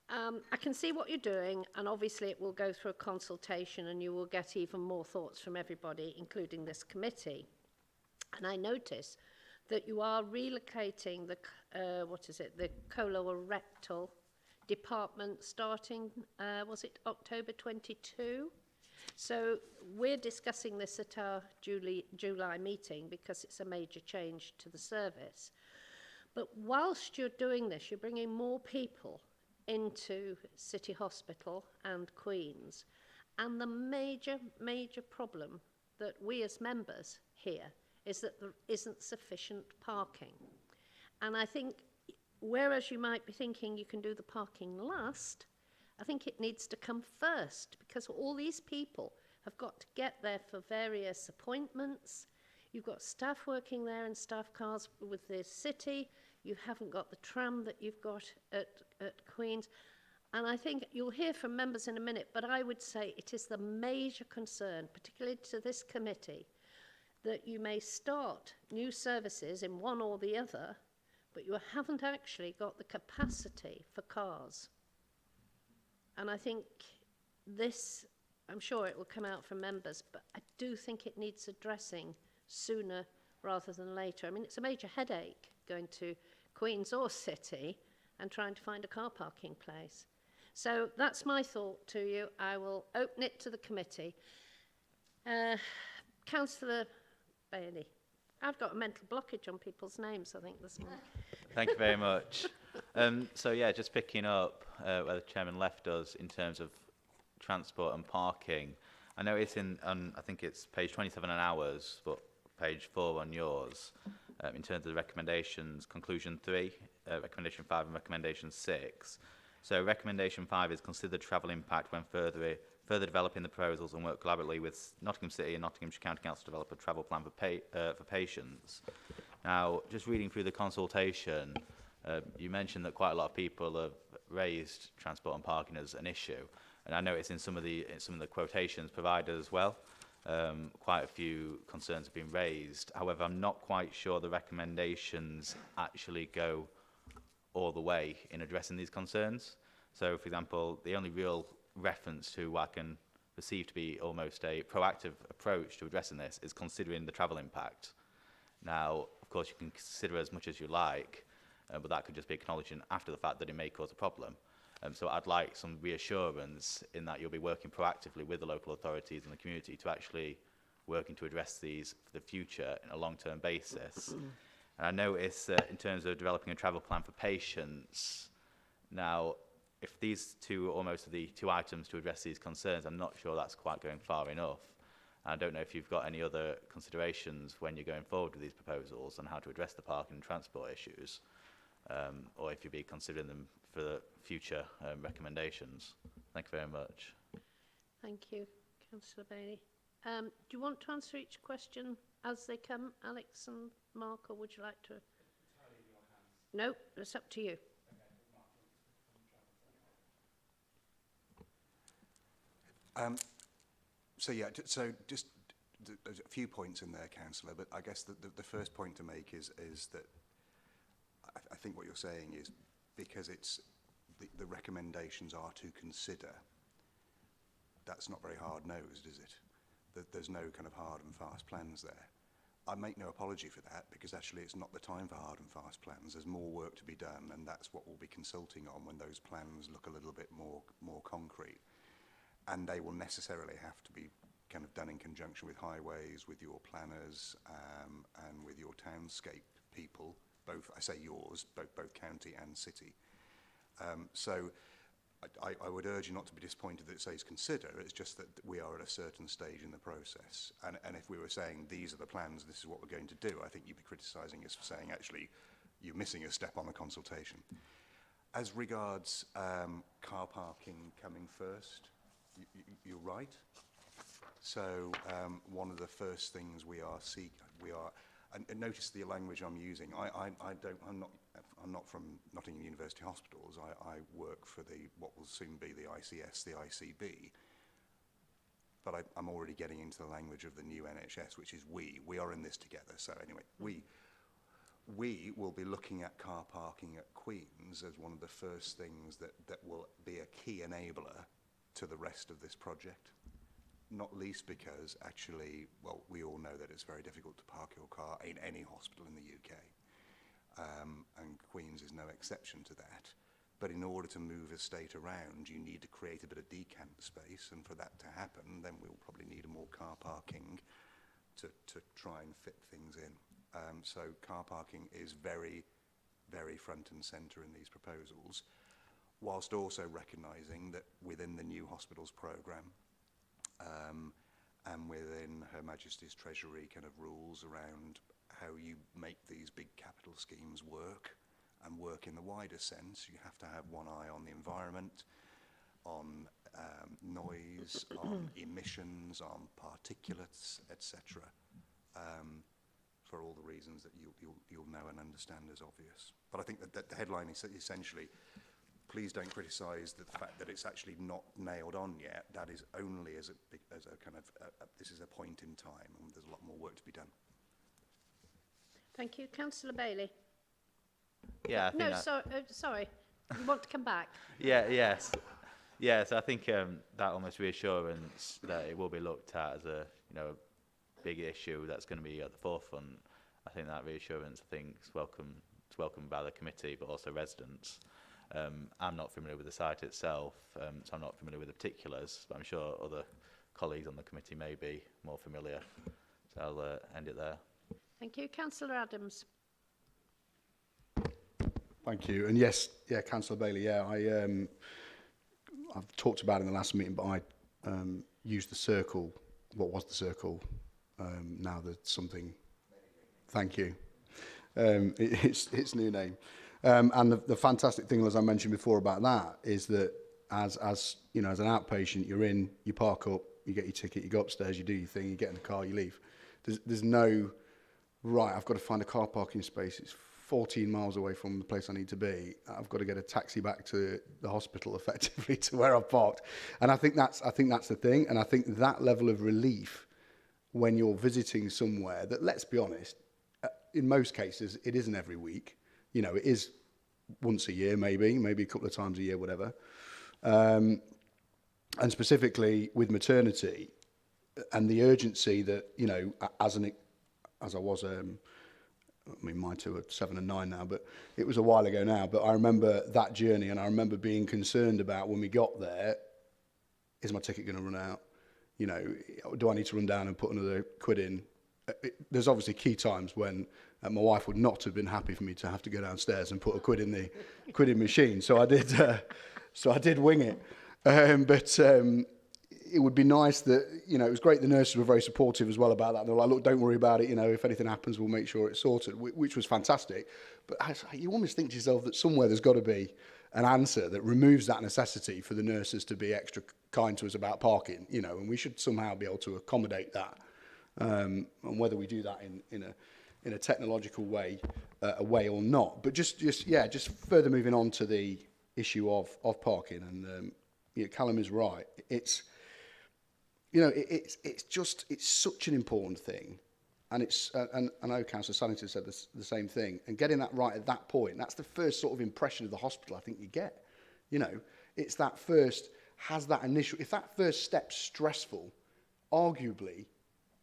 Speaker 2: I can see what you're doing, and obviously it will go through a consultation and you will get even more thoughts from everybody, including this committee. And I notice that you are relocating the, the colorectal department starting, was it October 22? So we're discussing this at our July meeting because it's a major change to the service. But whilst you're doing this, you're bringing more people into City Hospital and Queen's. And the major problem that we as members hear is that there isn't sufficient parking. And I think, whereas you might be thinking you can do the parking last, I think it needs to come first, because all these people have got to get there for various appointments. You've got staff working there in staff cars with the city. You haven't got the tram that you've got at Queen's. And I think you'll hear from members in a minute, but I would say it is the major concern, particularly to this committee, that you may start new services in one or the other, but you haven't actually got the capacity for cars. And I think this, I'm sure it will come out from members, but I do think it needs addressing sooner rather than later. I mean, it's a major headache going to Queen's or City and trying to find a car parking place. So that's my thought to you. I will open it to the committee. Councillor Bailey. I've got a mental blockage on people's names, I think, this morning.
Speaker 10: Thank you very much. So, yeah, just picking up where the Chairman left us in terms of transport and parking. I know it's I think it's page 27 on ours, but page 4 on yours, in terms of the recommendations, conclusion 3, recommendation 5 and recommendation 6. So recommendation 5 is consider travel impact when further developing the proposals and work collaboratively with Nottingham City and Nottinghamshire County Council to develop a travel plan for patients. Now, just reading through the consultation, you mentioned that quite a lot of people have raised transport and parking as an issue, and I know it's in some of the quotations provided as well. Quite a few concerns have been raised. However, I'm not quite sure the recommendations actually go all the way in addressing these concerns. So, for example, the only real reference to what I can perceive to be almost a proactive approach to addressing this is considering the travel impact. Now, of course, you can consider as much as you like, but that could just be acknowledging after the fact that it may cause a problem. So I'd like some reassurance in that you'll be working proactively with the local authorities and the community to actually working to address these for the future in a long-term basis. And I notice in terms of developing a travel plan for patients, now, if these two are almost the two items to address these concerns, I'm not sure that's quite going far enough. I don't know if you've got any other considerations when you're going forward with these proposals on how to address the parking and transport issues. or if you'd be considering them for the future recommendations. Thank you very much.
Speaker 2: Thank you, Councillor Bailey. Do you want to answer each question as they come, Alex and Mark, or would you like to? No, it's up to you.
Speaker 6: Just there's a few points in there, Councillor, but I guess the first point to make is that I think what you're saying is because it's the recommendations are to consider. That's not very hard-nosed, is it? That there's no kind of hard and fast plans there. I make no apology for that, because actually it's not the time for hard and fast plans. There's more work to be done, and that's what we'll be consulting on when those plans look a little bit more concrete. And they will necessarily have to be kind of done in conjunction with highways, with your planners, and with your townscape people, both, I say yours, both county and city. So I would urge you not to be disappointed that it says consider. It's just that we are at a certain stage in the process. And if we were saying these are the plans, this is what we're going to do, I think you'd be criticising us for saying actually you're missing a step on the consultation. As regards car parking coming first, you're right. So one of the first things we are and notice the language I'm using. I'm not from Nottingham University Hospitals. I work for what will soon be the ICS, the ICB. But I'm already getting into the language of the new NHS, which is we. We are in this together. So anyway, we will be looking at car parking at Queen's as one of the first things that will be a key enabler to the rest of this project. Not least because actually, well, we all know that it's very difficult to park your car in any hospital in the UK. And Queen's is no exception to that. But in order to move a state around, you need to create a bit of decant space, and for that to happen, then we'll probably need more car parking to try and fit things in. So car parking is very, very front and centre in these proposals, whilst also recognising that within the new hospitals programme, and within Her Majesty's Treasury kind of rules around how you make these big capital schemes work and work in the wider sense, you have to have one eye on the environment, on noise, on emissions, on particulates, etc. For all the reasons that you'll know and understand as obvious. But I think that the headline is essentially, please don't criticise the fact that it's actually not nailed on yet. That is only as a kind of, this is a point in time, and there's a lot more work to be done.
Speaker 2: Thank you. Councillor Bailey.
Speaker 10: Yeah, I think
Speaker 2: sorry. You want to come back?
Speaker 10: Yes. I think that almost reassurance that it will be looked at as a big issue that's going to be at the forefront. I think that reassurance, is welcome by the committee, but also residents. I'm not familiar with the site itself, so I'm not familiar with the particulars, but I'm sure other colleagues on the committee may be more familiar. So I'll end it there.
Speaker 2: Thank you. Councillor Adams.
Speaker 11: Thank you. And yes, Councillor Bailey, I've talked about it in the last meeting, but I used the circle. What was the circle? Now there's something. Thank you. Its new name. And the fantastic thing, as I mentioned before about that, is that as an outpatient, you're in, you park up, you get your ticket, you go upstairs, you do your thing, you get in the car, you leave. There's no, right, I've got to find a car parking space. It's 14 miles away from the place I need to be. I've got to get a taxi back to the hospital, effectively, to where I've parked. And I think that's the thing. And I think that level of relief when you're visiting somewhere that, let's be honest, in most cases, it isn't every week. It is once a year, maybe a couple of times a year, whatever. And specifically with maternity and the urgency that, as I was, my two are 7 and 9 now, but it was a while ago now. But I remember that journey, and I remember being concerned about when we got there, is my ticket going to run out? Do I need to run down and put another £1 in? There's obviously key times when my wife would not have been happy for me to have to go downstairs and put £1 in the £1 in machine. So I did wing it. But it would be nice that, it was great. The nurses were very supportive as well about that. They were like, look, don't worry about it. If anything happens, we'll make sure it's sorted, which was fantastic. But you almost think to yourself that somewhere there's got to be an answer that removes that necessity for the nurses to be extra kind to us about parking, you know, and we should somehow be able to accommodate that. And whether we do that in a technological way, or not. But just further moving on to the issue of parking, and you know, Callum is right. It's such an important thing, and and I know Councillor Sallington said the same thing. And getting that right at that point, that's the first sort of impression of the hospital I think you get. You know, it's that first if that first step's stressful, arguably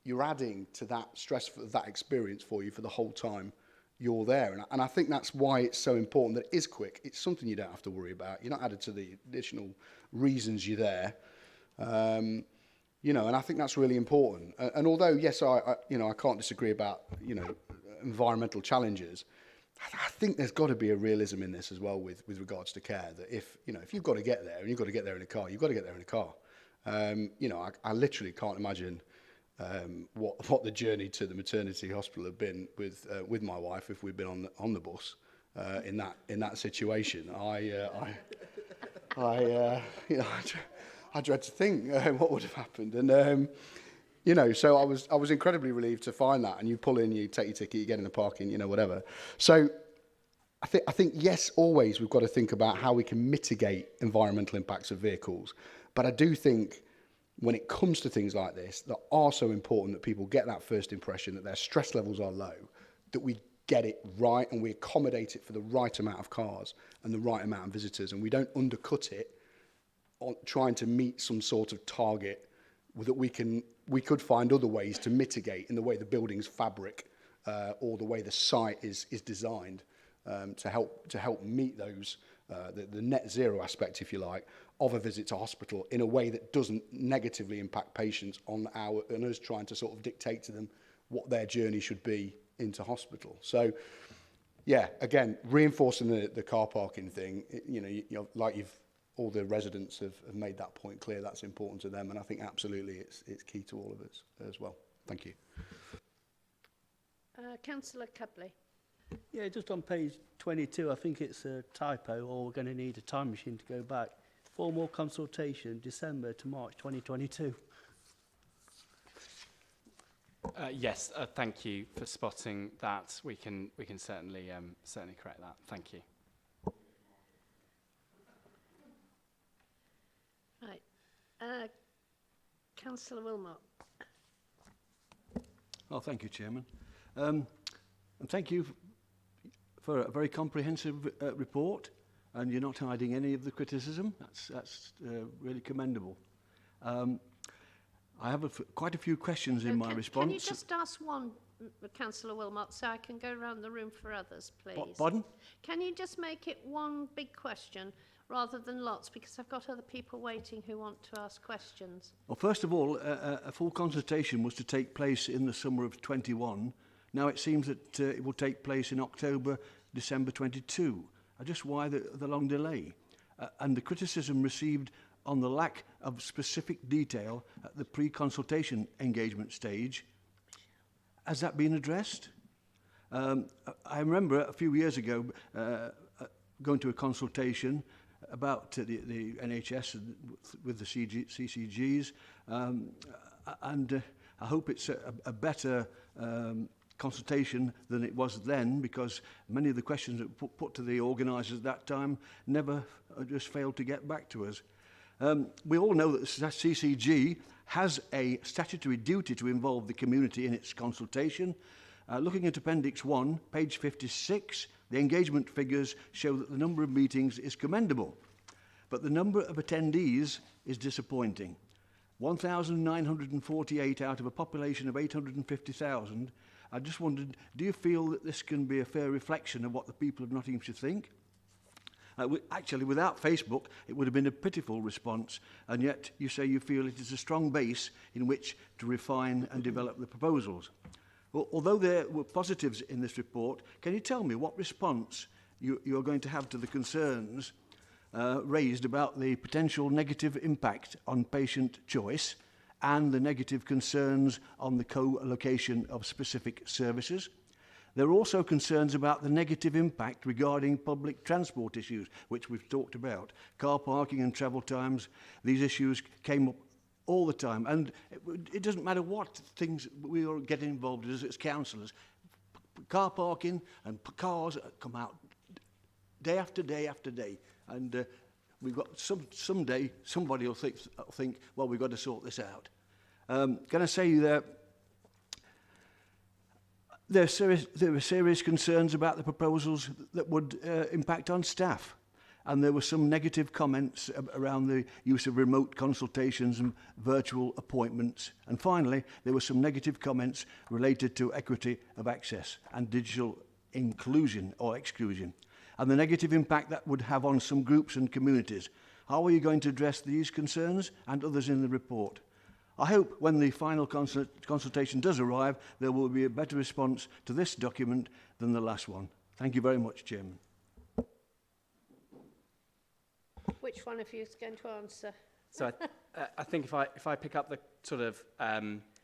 Speaker 11: you're adding to that stress, that experience for you for the whole time you're there. And I think that's why it's so important that it is quick. It's something you don't have to worry about. You're not added to the additional reasons you're there. You know, and I think that's really important. And although, yes, I can't disagree about, you know, environmental challenges, I think there's got to be a realism in this as well with regards to care, that if you've got to get there and you've got to get there in a car, you've got to get there in a car. You know, I literally can't imagine what the journey to the maternity hospital had been with my wife if we'd been on the bus in that situation. I dread to think what would have happened, and you know, so I was incredibly relieved to find that. And you pull in, you take your ticket, you get in the parking, you know, whatever. So I think yes, always we've got to think about how we can mitigate environmental impacts of vehicles, but I do think, when it comes to things like this, that are so important that people get that first impression that their stress levels are low, that we get it right and we accommodate it for the right amount of cars and the right amount of visitors, and we don't undercut it on trying to meet some sort of target that we could find other ways to mitigate in the way the building's fabric or the way the site is designed to help meet those the net zero aspect, if you like, of a visit to hospital in a way that doesn't negatively impact patients on us trying to sort of dictate to them what their journey should be into hospital. So, yeah, again, reinforcing the car parking thing, all the residents have made that point clear. That's important to them, and I think absolutely it's key to all of us as well. Thank you.
Speaker 2: Councillor Cubley.
Speaker 7: Yeah, just on page 22, I think it's a typo, or we're going to need a time machine to go back. Formal consultation, December to March 2022.
Speaker 1: Yes, thank you for spotting that. We can certainly correct that. Thank you.
Speaker 2: Right, Councillor Wilmot.
Speaker 12: Well, thank you, Chairman, and thank you for a very comprehensive report, and you're not hiding any of the criticism. That's really commendable. I have quite a few questions in my response.
Speaker 2: Can you just ask one, Councillor Wilmot, so I can go around the room for others, please?
Speaker 12: Pardon?
Speaker 2: Can you just make it one big question rather than lots, because I've got other people waiting who want to ask questions.
Speaker 12: Well, first of all, a full consultation was to take place in the summer of 21. Now it seems that it will take place in October, December 22. Just why the long delay? And the criticism received on the lack of specific detail at the pre-consultation engagement stage, has that been addressed? I remember a few years ago going to a consultation about the NHS with the CCGs, and I hope it's a better consultation than it was then, because many of the questions that were put to the organisers at that time never just failed to get back to us. We all know that the CCG has a statutory duty to involve the community in its consultation. Looking at Appendix 1, page 56, the engagement figures show that the number of meetings is commendable, but the number of attendees is disappointing. 1,948 out of a population of 850,000. I just wondered, do you feel that this can be a fair reflection of what the people of Nottinghamshire think? Actually, without Facebook, it would have been a pitiful response, and yet you say you feel it is a strong base in which to refine and develop the proposals. Well, although there were positives in this report, can you tell me what response you're going to have to the concerns raised about the potential negative impact on patient choice and the negative concerns on the co-location of specific services? There are also concerns about the negative impact regarding public transport issues, which we've talked about. Car parking and travel times, these issues came up all the time. And it doesn't matter what things we are getting involved in as councillors. Car parking and cars come out day after day after day. And we've got someday somebody will think, well, we've got to sort this out. Can I say that there are serious concerns about the proposals that would impact on staff. And there were some negative comments around the use of remote consultations and virtual appointments. And finally, there were some negative comments related to equity of access and digital inclusion or exclusion, and the negative impact that would have on some groups and communities. How are you going to address these concerns and others in the report? I hope when the final consultation does arrive, there will be a better response to this document than the last one. Thank you very much, Chairman.
Speaker 2: Which one of you is going to answer?
Speaker 1: So I think if I pick up the sort of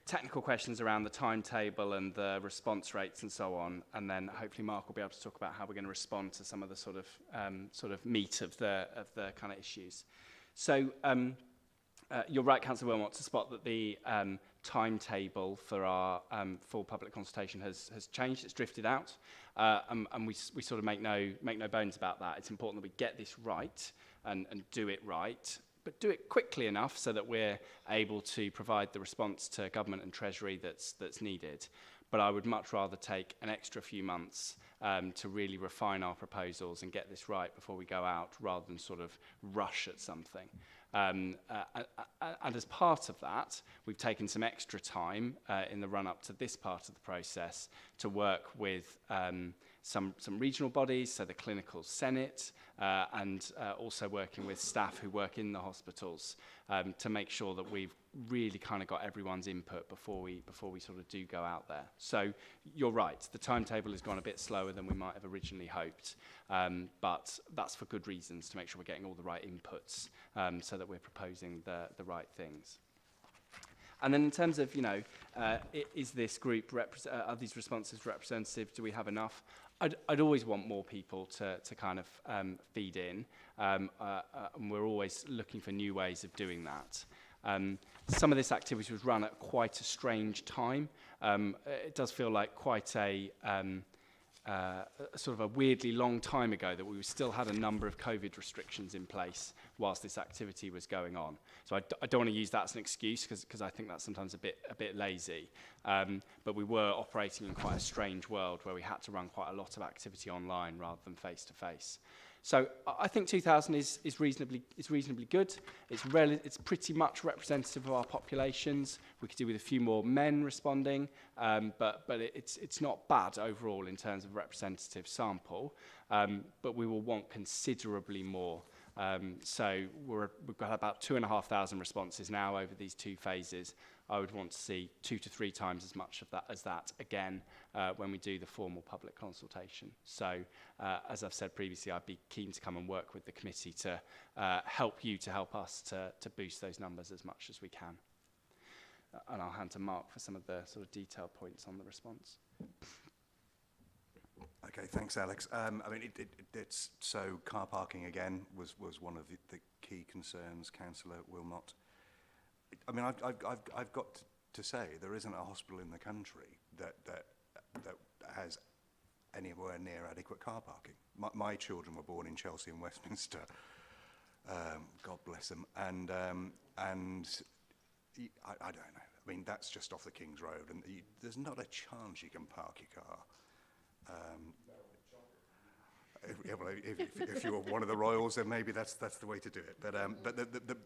Speaker 1: technical questions around the timetable and the response rates and so on, and then hopefully Mark will be able to talk about how we're going to respond to some of the sort of meat of the kind of issues. So you're right, Councillor Wilmot, to spot that the timetable for our full public consultation has changed. It's drifted out, and we sort of make no bones about that. It's important that we get this right and do it right, but do it quickly enough so that we're able to provide the response to government and Treasury that's needed. But I would much rather take an extra few months to really refine our proposals and get this right before we go out, rather than sort of rush at something. And as part of that, we've taken some extra time in the run-up to this part of the process to work with some regional bodies, so the Clinical Senate, and also working with staff who work in the hospitals to make sure that we've really kind of got everyone's input before we sort of do go out there. So you're right, the timetable has gone a bit slower than we might have originally hoped, but that's for good reasons, to make sure we're getting all the right inputs so that we're proposing the right things. And then in terms of, is this group, are these responses representative? Do we have enough? I'd always want more people to kind of feed in, and we're always looking for new ways of doing that. Some of this activity was run at quite a strange time. It does feel like quite a sort of a weirdly long time ago that we still had a number of COVID restrictions in place whilst this activity was going on. So I don't want to use that as an excuse, because I think that's sometimes a bit lazy. But we were operating in quite a strange world where we had to run quite a lot of activity online rather than face to face. So I think 2,000 is reasonably good. It's pretty much representative of our populations. We could do with a few more men responding, but it's not bad overall in terms of representative sample. But we will want considerably more. So we've got about 2,500 responses now over these two phases. I would want to see 2 to 3 times as much of that again when we do the formal public consultation. So as I've said previously, I'd be keen to come and work with the committee to help you to help us to boost those numbers as much as we can. And I'll hand to Mark for some of the sort of detailed points on the response.
Speaker 6: Okay, thanks, Alex. I mean, it's so car parking again was one of the key concerns, Councillor Wilmot. I mean, I've got to say there isn't a hospital in the country that has anywhere near adequate car parking. My children were born in Chelsea and Westminster. God bless them. And I don't know. I mean, that's just off the King's Road, and there's not a chance you can park your car. If you're one of the royals, then maybe that's the way to do it. But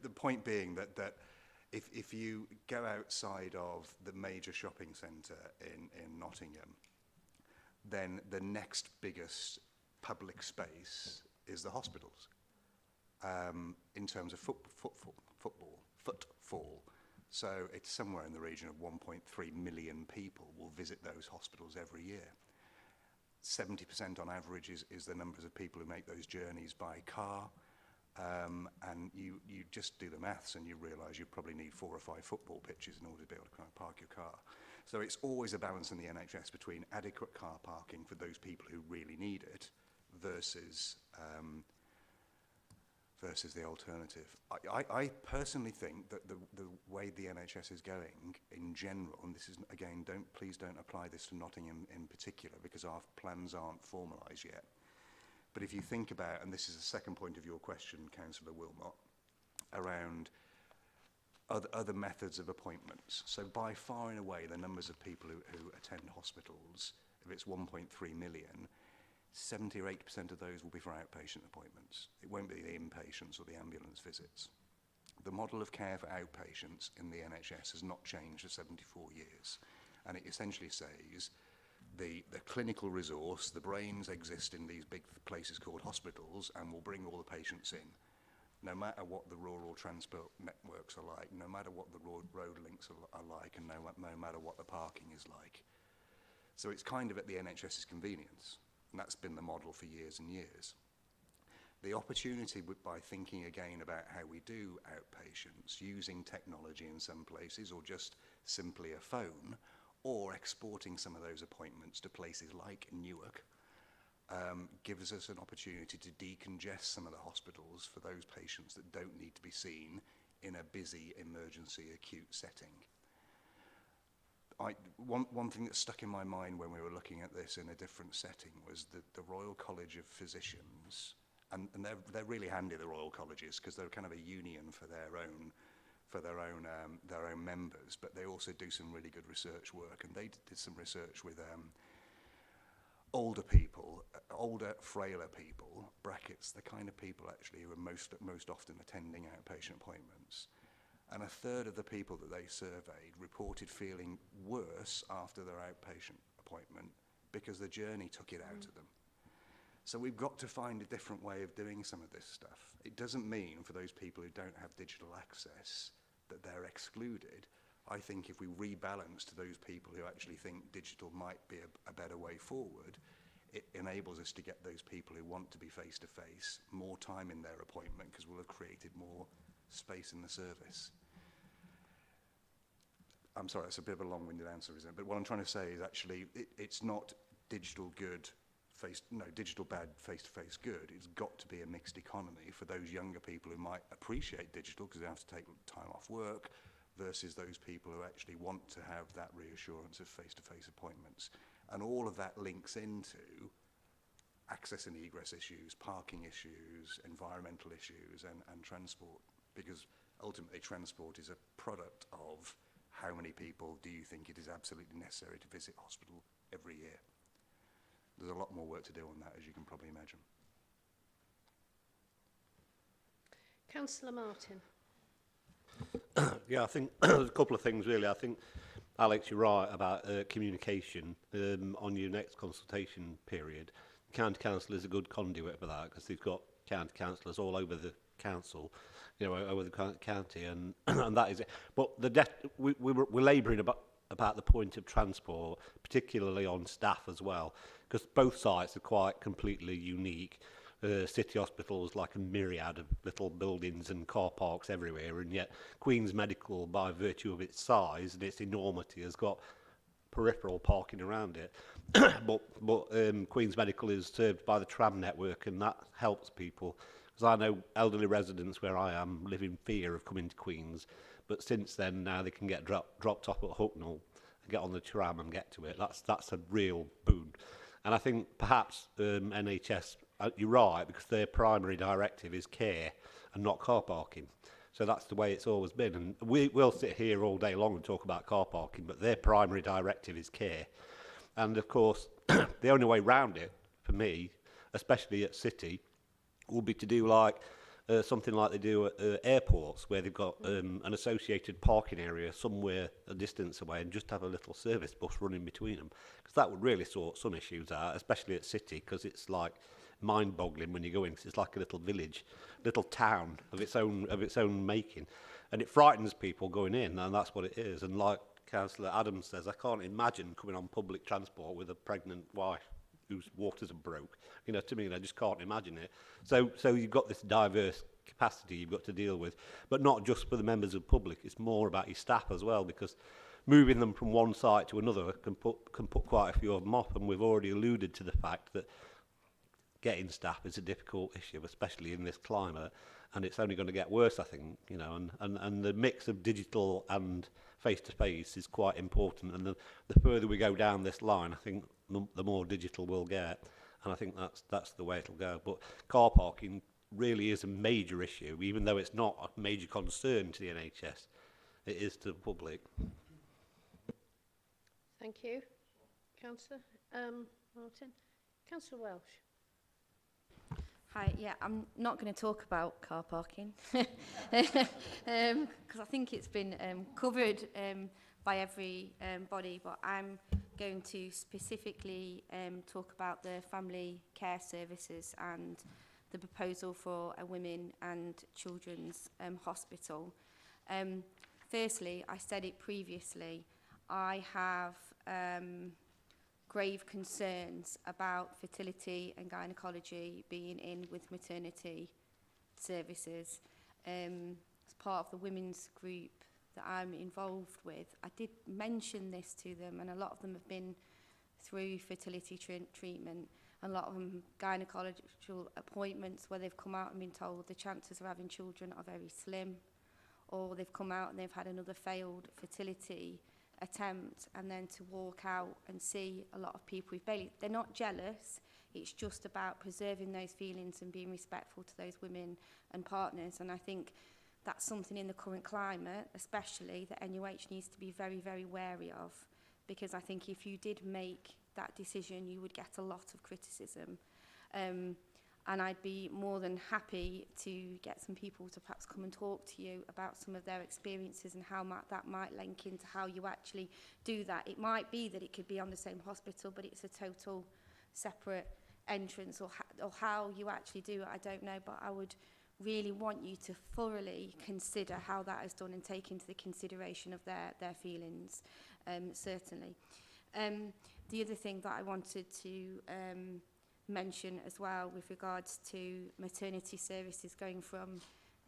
Speaker 6: the point being that if you go outside of the major shopping centre in Nottingham, then the next biggest public space is the hospitals. In terms of footfall. So it's somewhere in the region of 1.3 million people will visit those hospitals every year. 70% on average is the numbers of people who make those journeys by car. And you just do the maths and you realise you probably need 4 or 5 football pitches in order to be able to kind of park your car. So it's always a balance in the NHS between adequate car parking for those people who really need it versus versus the alternative. I personally think that the way the NHS is going in general, and this is, again, please don't apply this to Nottingham in particular because our plans aren't formalised yet. But if you think about, and this is the second point of your question, Councillor Wilmot, around other methods of appointments. So by far and away, the numbers of people who attend hospitals, if it's 1.3 million, 70 or 80% of those will be for outpatient appointments. It won't be the inpatients or the ambulance visits. The model of care for outpatients in the NHS has not changed for 74 years. And it essentially says the clinical resource, the brains exist in these big places called hospitals and will bring all the patients in. No matter what the rural transport networks are like, no matter what the road links are like, and no matter what the parking is like. So it's kind of at the NHS's convenience. And that's been the model for years and years. The opportunity by thinking again about how we do outpatients, using technology in some places, or just simply a phone, or exporting some of those appointments to places like Newark, gives us an opportunity to decongest some of the hospitals for those patients that don't need to be seen in a busy emergency acute setting. One thing that stuck in my mind when we were looking at this in a different setting was the Royal College of Physicians, and they're really handy, the Royal Colleges, because they're kind of a union for their own members, but they also do some really good research work, and they did some research with older people, older, frailer people, brackets, the kind of people actually who are most often attending outpatient appointments. And a third of the people that they surveyed reported feeling worse after their outpatient appointment because the journey took it out of them. So we've got to find a different way of doing some of this stuff. It doesn't mean for those people who don't have digital access that they're excluded. I think if we rebalance to those people who actually think digital might be a better way forward, it enables us to get those people who want to be face-to-face more time in their appointment because we'll have created more space in the service. I'm sorry, it's a bit of a long-winded answer, isn't it? But what I'm trying to say is actually it's not digital good, digital bad, face-to-face good. It's got to be a mixed economy for those younger people who might appreciate digital because they have to take time off work versus those people who actually want to have that reassurance of face-to-face appointments. And all of that links into access and egress issues, parking issues, environmental issues, and transport. Because ultimately transport is a product of how many people do you think it is absolutely necessary to visit hospital every year. There's a lot more work to do on that, as you can probably imagine.
Speaker 2: Councillor Martin.
Speaker 5: Yeah, I think there's a couple of things really. I think, Alex, you're right about communication on your next consultation period. The county council is a good conduit for that because they've got county councillors all over the council, over the county, and and that is it. But we're labouring about the point of transport, particularly on staff as well, because both sites are quite completely unique. City Hospital is like a myriad of little buildings and car parks everywhere, and yet Queen's Medical, by virtue of its size and its enormity, has got peripheral parking around it. but Queen's Medical is served by the tram network, and that helps people. Because I know elderly residents where I am live in fear of coming to Queen's, but since then now they can get dropped off at Hucknall and get on the tram and get to it. That's a real boon. And I think perhaps NHS, you're right, because their primary directive is care and not car parking. So that's the way it's always been. And we'll sit here all day long and talk about car parking, but their primary directive is care. And of course, the only way round it, for me, especially at City, will be to do like something like they do at airports, where they've got an associated parking area somewhere a distance away and just have a little service bus running between them. Because that would really sort some issues out, especially at City, because it's like mind-boggling when you go in, because it's like a little village, little town of its own making, and it frightens people going in, and that's what it is. And like Councillor Adams says, I can't imagine coming on public transport with a pregnant wife whose waters are broke. To me, I just can't imagine it. So you've got this diverse capacity you've got to deal with, but not just for the members of the public. It's more about your staff as well, because moving them from one site to another can put quite a few of them off, and we've already alluded to the fact that getting staff is a difficult issue, especially in this climate, and it's only going to get worse, I think, you know, and the mix of digital and face-to-face is quite important, and the further we go down this line, I think the more digital we'll get, and I think that's the way it'll go. But car parking really is a major issue, even though it's not a major concern to the NHS, it is to the public.
Speaker 2: Thank you, Councillor Martin. Councillor Welsh.
Speaker 4: Hi, yeah, I'm not going to talk about car parking because I think it's been covered by everybody, but I'm going to specifically talk about the family care services and the proposal for a women and children's hospital. Firstly, I said it previously, I have grave concerns about fertility and gynecology being in with maternity services. As part of the women's group that I'm involved with, I did mention this to them, and a lot of them have been through fertility treatment, and a lot of them gynecological appointments where they've come out and been told the chances of having children are very slim, or they've come out and they've had another failed fertility attempt, and then to walk out and see a lot of people with babies. They're not jealous, it's just about preserving those feelings and being respectful to those women and partners, and I think that's something in the current climate especially that NUH needs to be very, very wary of, because I think if you did make that decision you would get a lot of criticism, and I'd be more than happy to get some people to perhaps come and talk to you about some of their experiences and how that might link into how you actually do that. It might be that it could be on the same hospital, but it's a total separate entrance, or how you actually do it, I don't know, but I would really want you to thoroughly consider how that is done and take into the consideration of their feelings, certainly. The other thing that I wanted to mention as well with regards to maternity services going from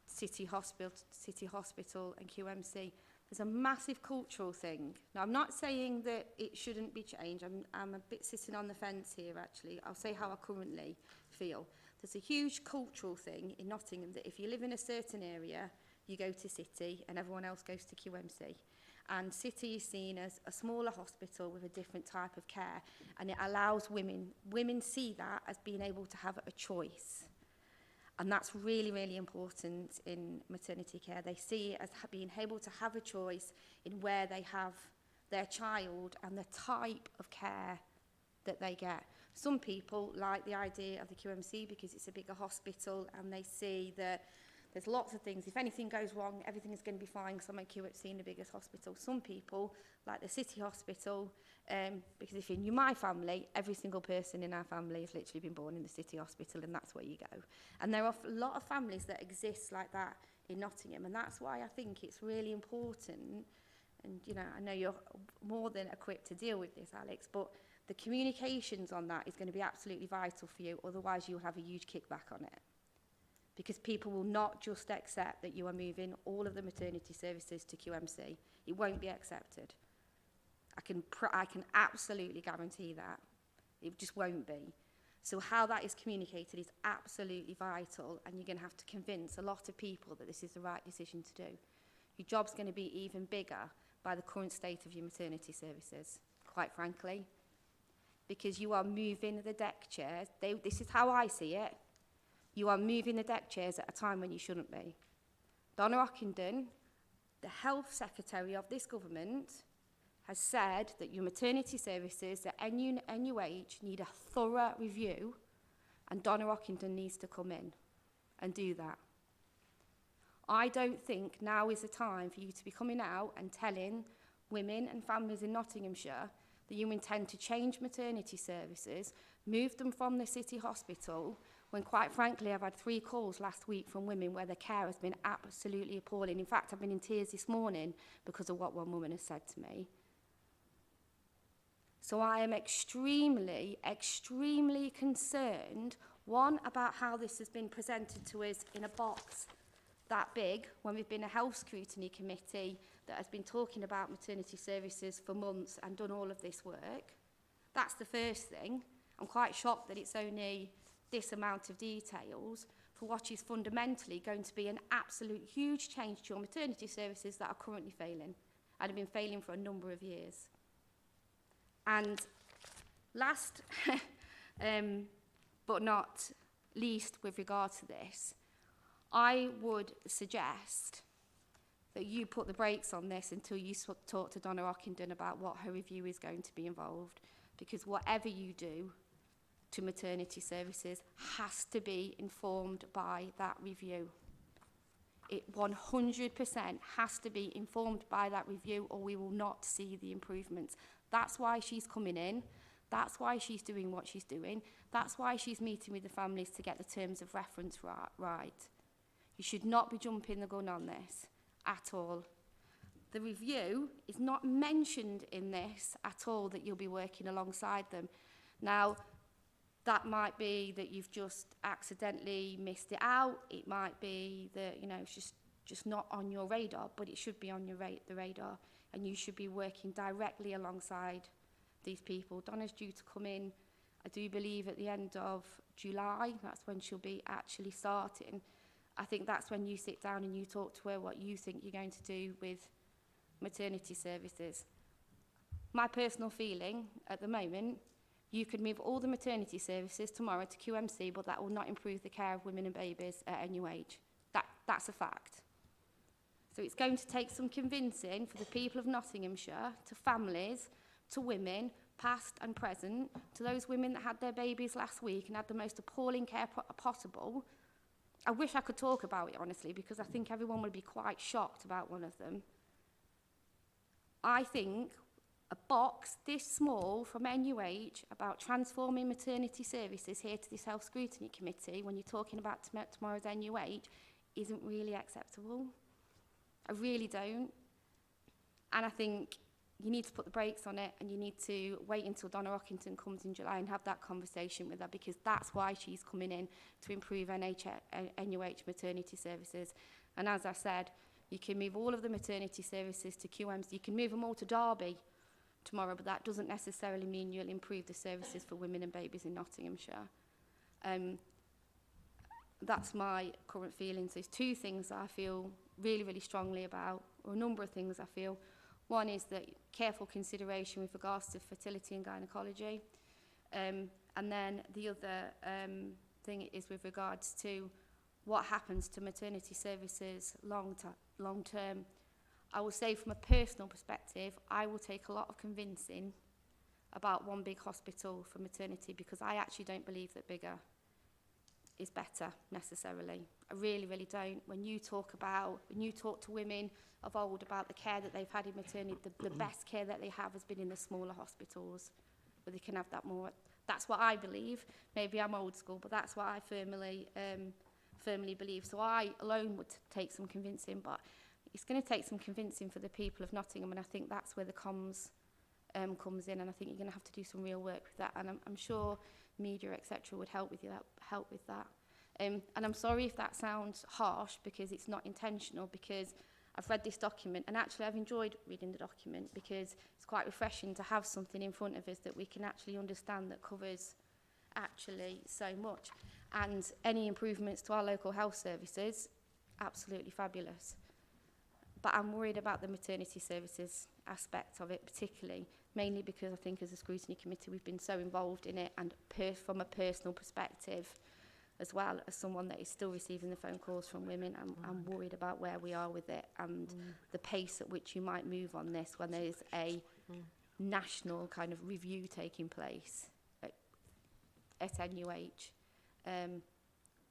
Speaker 4: City Hospital and QMC, there's a massive cultural thing. Now, I'm not saying that it shouldn't be changed. I'm a bit sitting on the fence here, actually. I'll say how I currently feel. There's a huge cultural thing in Nottingham that if you live in a certain area, you go to City and everyone else goes to QMC. And City is seen as a smaller hospital with a different type of care, and it allows women see that as being able to have a choice, and that's really, really important in maternity care. They see it as being able to have a choice in where they have their child and the type of care that they get. Some people like the idea of the QMC because it's a bigger hospital and they see that there's lots of things. If anything goes wrong, everything is going to be fine because I'm at QMC in the biggest hospital. Some people like the City Hospital because if you knew my family, every single person in our family has literally been born in the City Hospital, and that's where you go. And there are a lot of families that exist like that in Nottingham, and that's why I think it's really important. And, you know, I know you're more than equipped to deal with this, Alex, but the communications on that is going to be absolutely vital for you. Otherwise, you'll have a huge kickback on it. Because people will not just accept that you are moving all of the maternity services to QMC. It won't be accepted. I can absolutely guarantee that. It just won't be. So how that is communicated is absolutely vital, and you're going to have to convince a lot of people that this is the right decision to do. Your job's going to be even bigger by the current state of your maternity services, quite frankly, because you are moving the deck chairs. This is how I see it. You are moving the deck chairs at a time when you shouldn't be. Donna Ockenden, the health secretary of this government, has said that your maternity services at NUH need a thorough review, and Donna Ockenden needs to come in and do that. I don't think now is the time for you to be coming out and telling women and families in Nottinghamshire that you intend to change maternity services, move them from the City Hospital, when quite frankly I've had 3 calls last week from women where the care has been absolutely appalling. In fact, I've been in tears this morning because of what one woman has said to me. So I am extremely, extremely concerned, one, about how this has been presented to us in a box that big when we've been a health scrutiny committee that has been talking about maternity services for months and done all of this work. That's the first thing. I'm quite shocked that it's only this amount of details for what is fundamentally going to be an absolute huge change to your maternity services that are currently failing and have been failing for a number of years. And last, but not least with regard to this, I would suggest that you put the brakes on this until you talk to Donna Ockenden about what her review is going to be involved, because whatever you do to maternity services has to be informed by that review. It 100% has to be informed by that review, or we will not see the improvements. That's why she's coming in. That's why she's doing what she's doing. That's why she's meeting with the families to get the terms of reference right. You should not be jumping the gun on this at all. The review is not mentioned in this at all, that you'll be working alongside them. Now, that might be that you've just accidentally missed it out. It might be that, you know, it's just not on your radar, but it should be on your the radar, and you should be working directly alongside these people. Donna's due to come in, I do believe, at the end of July. That's when she'll be actually starting. I think that's when you sit down and you talk to her what you think you're going to do with maternity services. My personal feeling at the moment, you could move all the maternity services tomorrow to QMC, but that will not improve the care of women and babies at any age. That's a fact. So it's going to take some convincing for the people of Nottinghamshire, to families, to women, past and present, to those women that had their babies last week and had the most appalling care possible. I wish I could talk about it, honestly, because I think everyone would be quite shocked about one of them. I think a box this small from NUH about transforming maternity services here to this Health Scrutiny Committee, when you're talking about tomorrow's NUH, isn't really acceptable. I really don't. And I think you need to put the brakes on it, and you need to wait until Donna Ockenden comes in July and have that conversation with her, because that's why she's coming in, to improve NUH maternity services. And as I said, you can move all of the maternity services to QMC. You can move them all to Derby tomorrow, but that doesn't necessarily mean you'll improve the services for women and babies in Nottinghamshire. That's my current feelings. There's two things I feel really, really strongly about, or a number of things I feel. One is that careful consideration with regards to fertility and gynecology. And then the other thing is with regards to what happens to maternity services long term. I will say, from a personal perspective, I will take a lot of convincing about one big hospital for maternity, because I actually don't believe that bigger is better necessarily. I really, really don't. When you talk to women of old about the care that they've had in maternity, the best care that they have has been in the smaller hospitals, where they can have that more. That's what I believe. Maybe I'm old school, but that's what I firmly believe. So I alone would take some convincing, but it's going to take some convincing for the people of Nottingham, and I think that's where the comms comes in, and I think you're going to have to do some real work with that, and I'm sure media, etc., would help with that. And I'm sorry if that sounds harsh, because it's not intentional, because I've read this document, and actually I've enjoyed reading the document, because it's quite refreshing to have something in front of us that we can actually understand, that covers actually so much. And any improvements to our local health services, absolutely fabulous. But I'm worried about the maternity services aspect of it, particularly, mainly because I think as a scrutiny committee we've been so involved in it, and from a personal perspective, as well as someone that is still receiving the phone calls from women, I'm worried about where we are with it, and the pace at which you might move on this when there's a national kind of review taking place at NUH,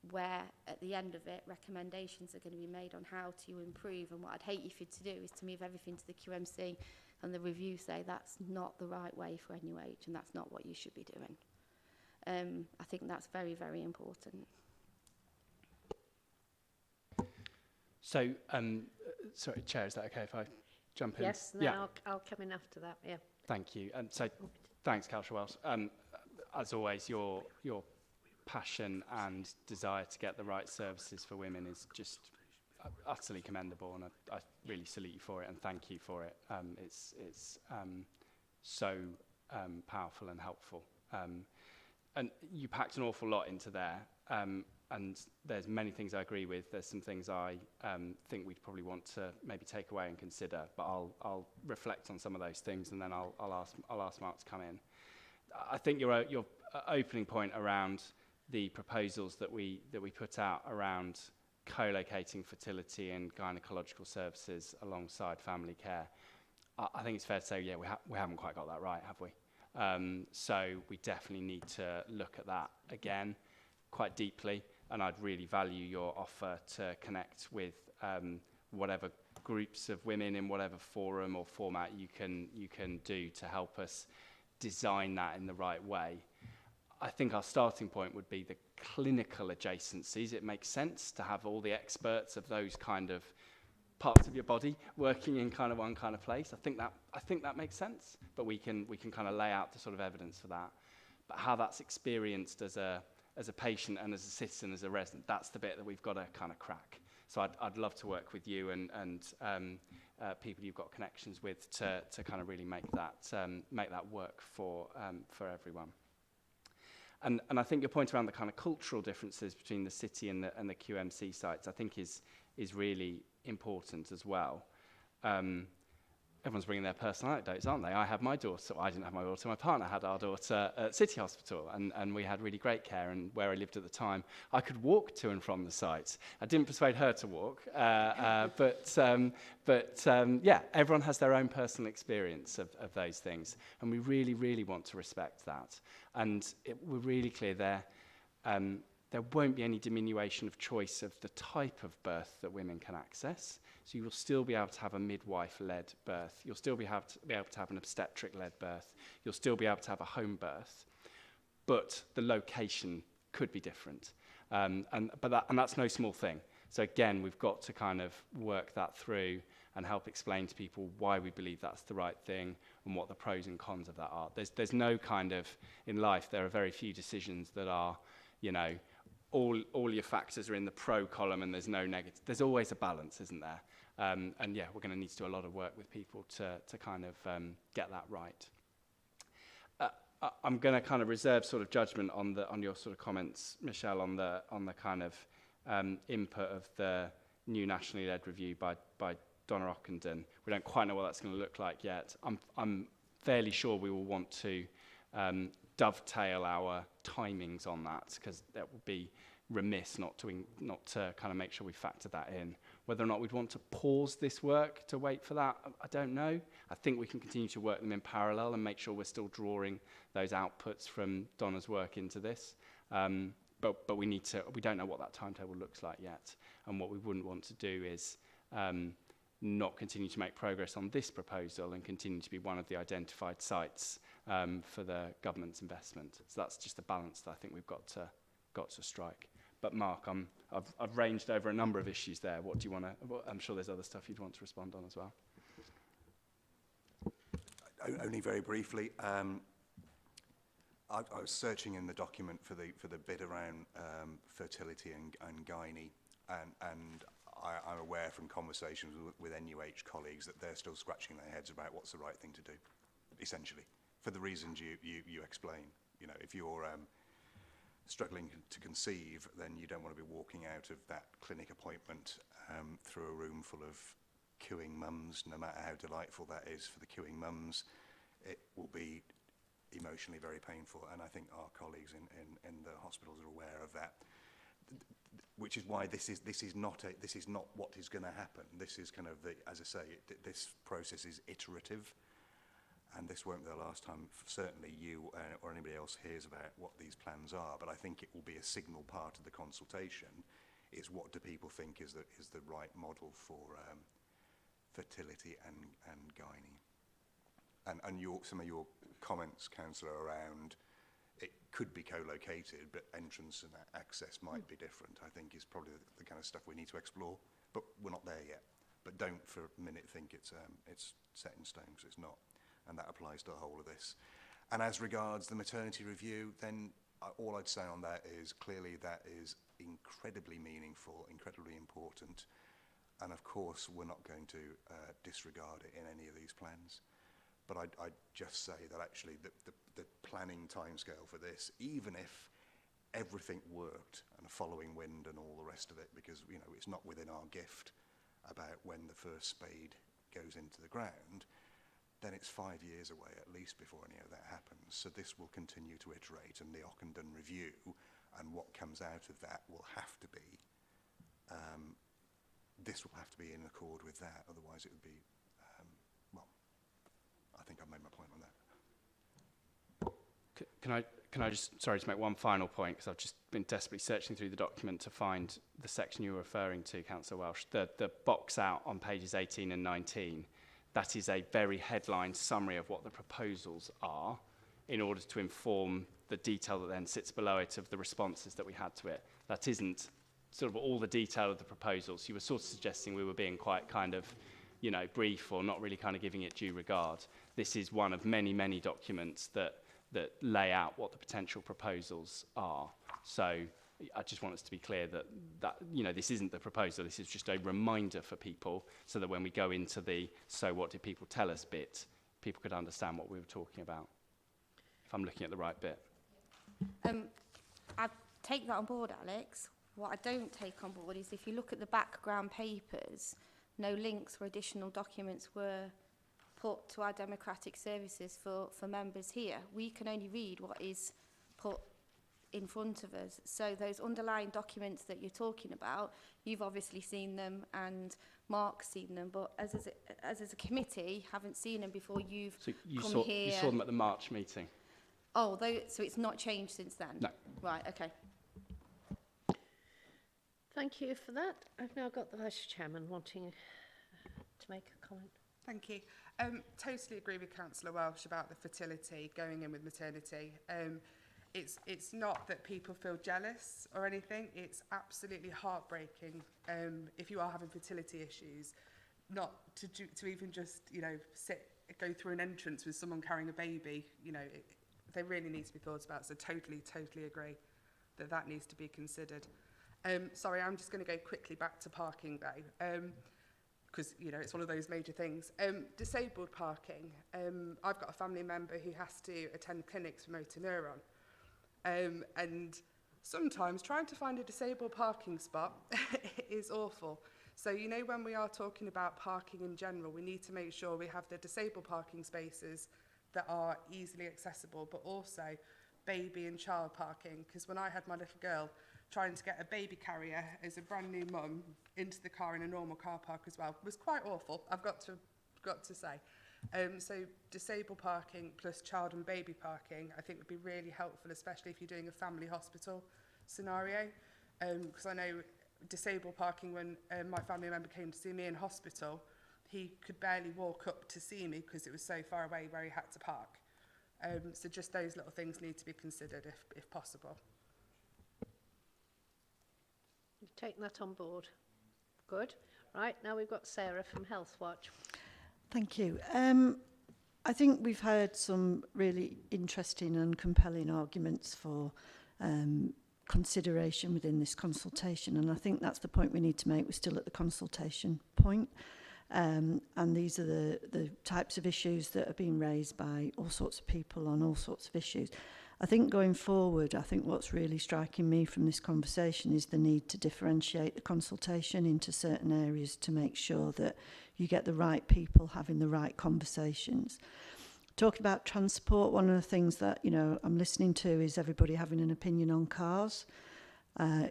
Speaker 4: where at the end of it recommendations are going to be made on how to improve. And what I'd hate you for to do is to move everything to the QMC and the review say that's not the right way for NUH and that's not what you should be doing. I think that's very, very important.
Speaker 1: So, sorry, Chair, is that okay if I jump in?
Speaker 2: Yes, then yeah. I'll come in after that, yeah.
Speaker 1: Thank you. So, thanks, Councillor Wells. As always, your passion and desire to get the right services for women is just utterly commendable, and I really salute you for it and thank you for it. It's so powerful and helpful. And you packed an awful lot into there, and there's many things I agree with. There's some things I think we'd probably want to maybe take away and consider, but I'll reflect on some of those things, and then I'll ask Mark to come in. I think your opening point around the proposals that we put out around co-locating fertility and gynecological services alongside family care, I think it's fair to say, yeah, we haven't quite got that right, have we? So we definitely need to look at that again quite deeply, and I'd really value your offer to connect with whatever groups of women in whatever forum or format you can do to help us design that in the right way. I think our starting point would be the clinical adjacencies. It makes sense to have all the experts of those kind of parts of your body working in kind of one kind of place. I think that makes sense, but we can kind of lay out the sort of evidence for that. But how that's experienced as a patient and as a citizen, as a resident, that's the bit that we've got to kind of crack. So I'd love to work with you and people you've got connections with to kind of really make that work for everyone. And I think your point around the kind of cultural differences between the city and the QMC sites, I think is really important as well. Everyone's bringing their personal anecdotes, aren't they? I had my daughter, I didn't have my daughter, my partner had our daughter at City Hospital, and we had really great care, and where I lived at the time, I could walk to and from the sites. I didn't persuade her to walk, but yeah, everyone has their own personal experience of those things, and we really, really want to respect that. And we're really clear there won't be any diminution of choice of the type of birth that women can access. So you will still be able to have a midwife-led birth. You'll still be able to have an obstetric-led birth. You'll still be able to have a home birth. But the location could be different. And that's no small thing. So again, we've got to kind of work that through and help explain to people why we believe that's the right thing and what the pros and cons of that are. There's no kind of, in life, there are very few decisions that are, you know, all your factors are in the pro column and there's no negative. There's always a balance, isn't there? And yeah, we're going to need to do a lot of work with people to kind of get that right. I'm going to kind of reserve sort of judgment on your sort of comments, Michelle, on the kind of input of the new nationally led review by Donna Ockenden. We don't quite know what that's going to look like yet. I'm fairly sure we will want to dovetail our timings on that, because that would be remiss not to kind of make sure we factor that in. Whether or not we'd want to pause this work to wait for that, I don't know. I think we can continue to work them in parallel and make sure we're still drawing those outputs from Donna's work into this. But we don't know what that timetable looks like yet. And what we wouldn't want to do is not continue to make progress on this proposal and continue to be one of the identified sites for the government's investment. So that's just the balance that I think we've got to strike. But Mark, I've ranged over a number of issues there. What do you want to? I'm sure there's other stuff you'd want to respond on as well.
Speaker 6: Only very briefly. I was searching in the document for the bit around fertility and gynae, and I'm aware from conversations with NUH colleagues that they're still scratching their heads about what's the right thing to do, essentially, for the reasons you explain. You know, if you're struggling to conceive, then you don't want to be walking out of that clinic appointment through a room full of queuing mums, no matter how delightful that is for the queuing mums. It will be emotionally very painful, and I think our colleagues in the hospitals are aware of that. Which is why this is not what is going to happen. This is kind of as I say, this process is iterative, and this won't be the last time. Certainly, you or anybody else hears about what these plans are. But I think it will be a signal part of the consultation. Is what do people think is the right model for fertility and gynae? And some of your comments, Councillor, around it could be co-located, but entrance and access might be different, I think is probably the kind of stuff we need to explore. But we're not there yet. But don't for a minute think it's set in stone, because it's not. And that applies to the whole of this. And as regards the maternity review, then all I'd say on that is clearly that is incredibly meaningful, incredibly important. And of course, we're not going to disregard it in any of these plans. But I'd just say that actually the planning timescale for this, even if everything worked and following wind and all the rest of it, because you know it's not within our gift about when the first spade goes into the ground, then it's 5 years away at least before any of that happens. So this will continue to iterate, and the Ockenden review and what comes out of that will have to be, this will have to be in accord with that, otherwise it would be, well, I think I've made my point on that.
Speaker 1: Can I just, sorry, to make one final point, because I've just been desperately searching through the document to find the section you were referring to, Councillor Welsh. The box out on pages 18 and 19, that is a very headline summary of what the proposals are in order to inform the detail that then sits below it of the responses that we had to it. That isn't sort of all the detail of the proposals. You were sort of suggesting we were being quite kind of, you know, brief or not really kind of giving it due regard. This is one of many, many documents that lay out what the potential proposals are. So I just want us to be clear that you know, this isn't the proposal, this is just a reminder for people so that when we go into the so what did people tell us bit, people could understand what we were talking about. If I'm looking at the right bit.
Speaker 4: I take that on board, Alex. What I don't take on board is if you look at the background papers, no links or additional documents were put to our democratic services for members here. We can only read what is put in front of us. So those underlying documents that you're talking about, you've obviously seen them and Mark's seen them, but as a committee, haven't seen them before you've come here.
Speaker 1: You saw them at the March meeting?
Speaker 4: Oh, so it's not changed since then?
Speaker 1: No.
Speaker 4: Right, okay.
Speaker 2: Thank you for that. I've now got the Vice Chairman wanting to make a comment.
Speaker 13: Thank you. Totally agree with Councillor Welsh about the fertility going in with maternity. It's not that people feel jealous or anything. It's absolutely heartbreaking if you are having fertility issues, not to even just, you know, go through an entrance with someone carrying a baby. You know, they really need to be thought about. So totally agree that needs to be considered. Sorry, I'm just going to go quickly back to parking though, because you know it's one of those major things. Disabled parking. I've got a family member who has to attend clinics for motor neuron, and sometimes trying to find a disabled parking spot is awful. So you know, when we are talking about parking in general, we need to make sure we have the disabled parking spaces that are easily accessible, but also baby and child parking. Because when I had my little girl, trying to get a baby carrier as a brand new mum into the car in a normal car park as well was quite awful, I've got to say. So disabled parking plus child and baby parking I think would be really helpful, especially if you're doing a family hospital scenario, because I know disabled parking, when my family member came to see me in hospital, he could barely walk up to see me because it was so far away where he had to park. So just those little things need to be considered if possible.
Speaker 2: You've taken that on board. Good. Right, now we've got Sarah from Health Watch.
Speaker 8: Thank you. I think we've heard some really interesting and compelling arguments for consideration within this consultation, and I think that's the point we need to make. We're still at the consultation point, and these are the types of issues that are being raised by all sorts of people on all sorts of issues. I think going forward, I think what's really striking me from this conversation is the need to differentiate the consultation into certain areas to make sure that you get the right people having the right conversations. Talking about transport, one of the things that, you know, I'm listening to is everybody having an opinion on cars.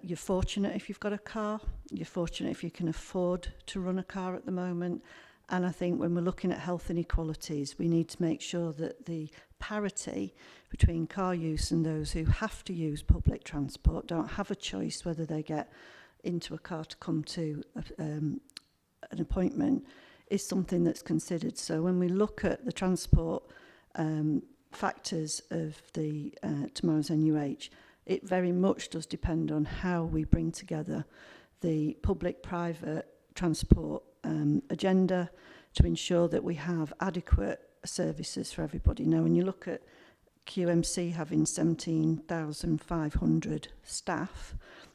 Speaker 8: You're fortunate if you've got a car. You're fortunate if you can afford to run a car at the moment. And I think when we're looking at health inequalities, we need to make sure that the parity between car use and those who have to use public transport, don't have a choice whether they get into a car to come to an appointment, is something that's considered. So when we look at the transport factors of the tomorrow's NUH, it very much does depend on how we bring together the public-private transport agenda to ensure that we have adequate services for everybody. Now, when you look at QMC having 17,500 staff,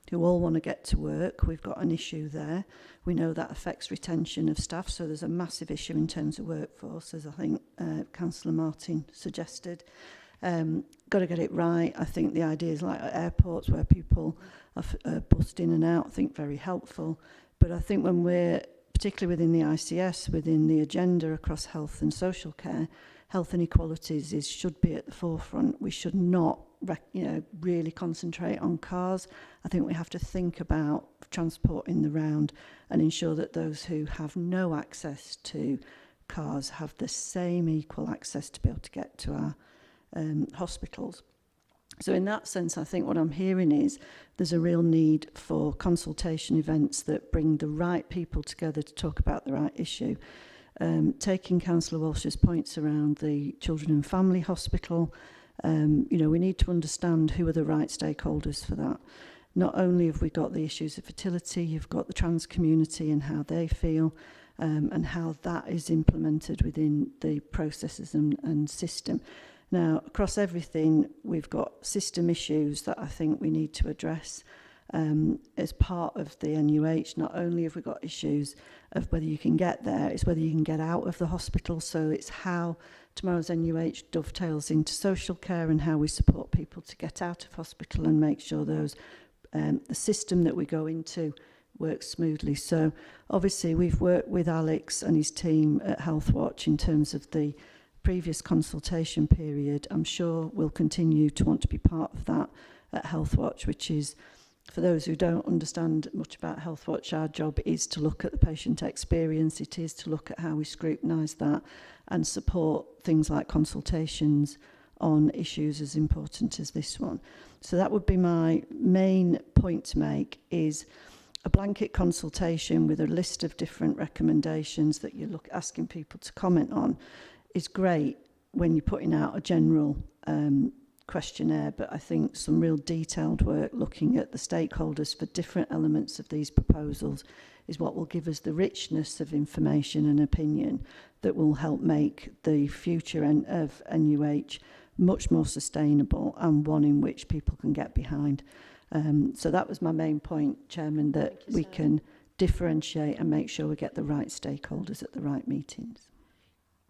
Speaker 8: who all want to get to work. We've got an issue there. We know that affects retention of staff, so there's a massive issue in terms of workforce, as I think Councillor Martin suggested. Got to get it right. I think the ideas like at airports where people are bussed in and out, I think very helpful. But I think when we're, particularly within the ICS, within the agenda across health and social care, health inequalities should be at the forefront. We should not really concentrate on cars. I think we have to think about transport in the round and ensure that those who have no access to cars have the same equal access to be able to get to our hospitals. So in that sense, I think what I'm hearing is there's a real need for consultation events that bring the right people together to talk about the right issue. Taking Councillor Walsh's points around the Children and Family Hospital, we need to understand who are the right stakeholders for that. Not only have we got the issues of fertility, you've got the trans community and how they feel, and how that is implemented within the processes and system. Now, across everything, we've got system issues that I think we need to address as part of the NUH. Not only have we got issues of whether you can get there, it's whether you can get out of the hospital. So it's how tomorrow's NUH dovetails into social care and how we support people to get out of hospital and make sure those the system that we go into works smoothly. So obviously we've worked with Alex and his team at Healthwatch in terms of the previous consultation period. I'm sure we'll continue to want to be part of that at Healthwatch, which is, for those who don't understand much about Healthwatch, our job is to look at the patient experience. It is to look at how we scrutinise that and support things like consultations on issues as important as this one. So that would be my main point to make, is a blanket consultation with a list of different recommendations that you look asking people to comment on is great when you're putting out a general questionnaire, but I think some real detailed work looking at the stakeholders for different elements of these proposals is what will give us the richness of information and opinion that will help make the future of NUH much more sustainable and one in which people can get behind. So that was my main point, Chairman, that we can differentiate and make sure we get the right stakeholders at the right meetings.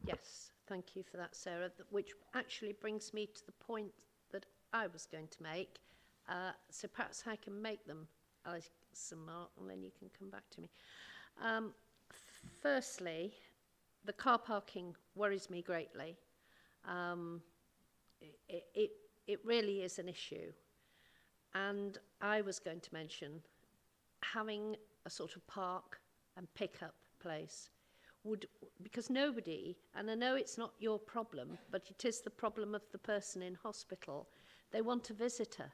Speaker 2: Yes. Thank you for that, Sarah, which actually brings me to the point that I was going to make. So perhaps I can make them, Alex and Mark, and then you can come back to me. Firstly, the car parking worries me greatly. It really is an issue. And I was going to mention having a sort of park and pick-up place would, because nobody, and I know it's not your problem, but it is the problem of the person in hospital, they want a visitor.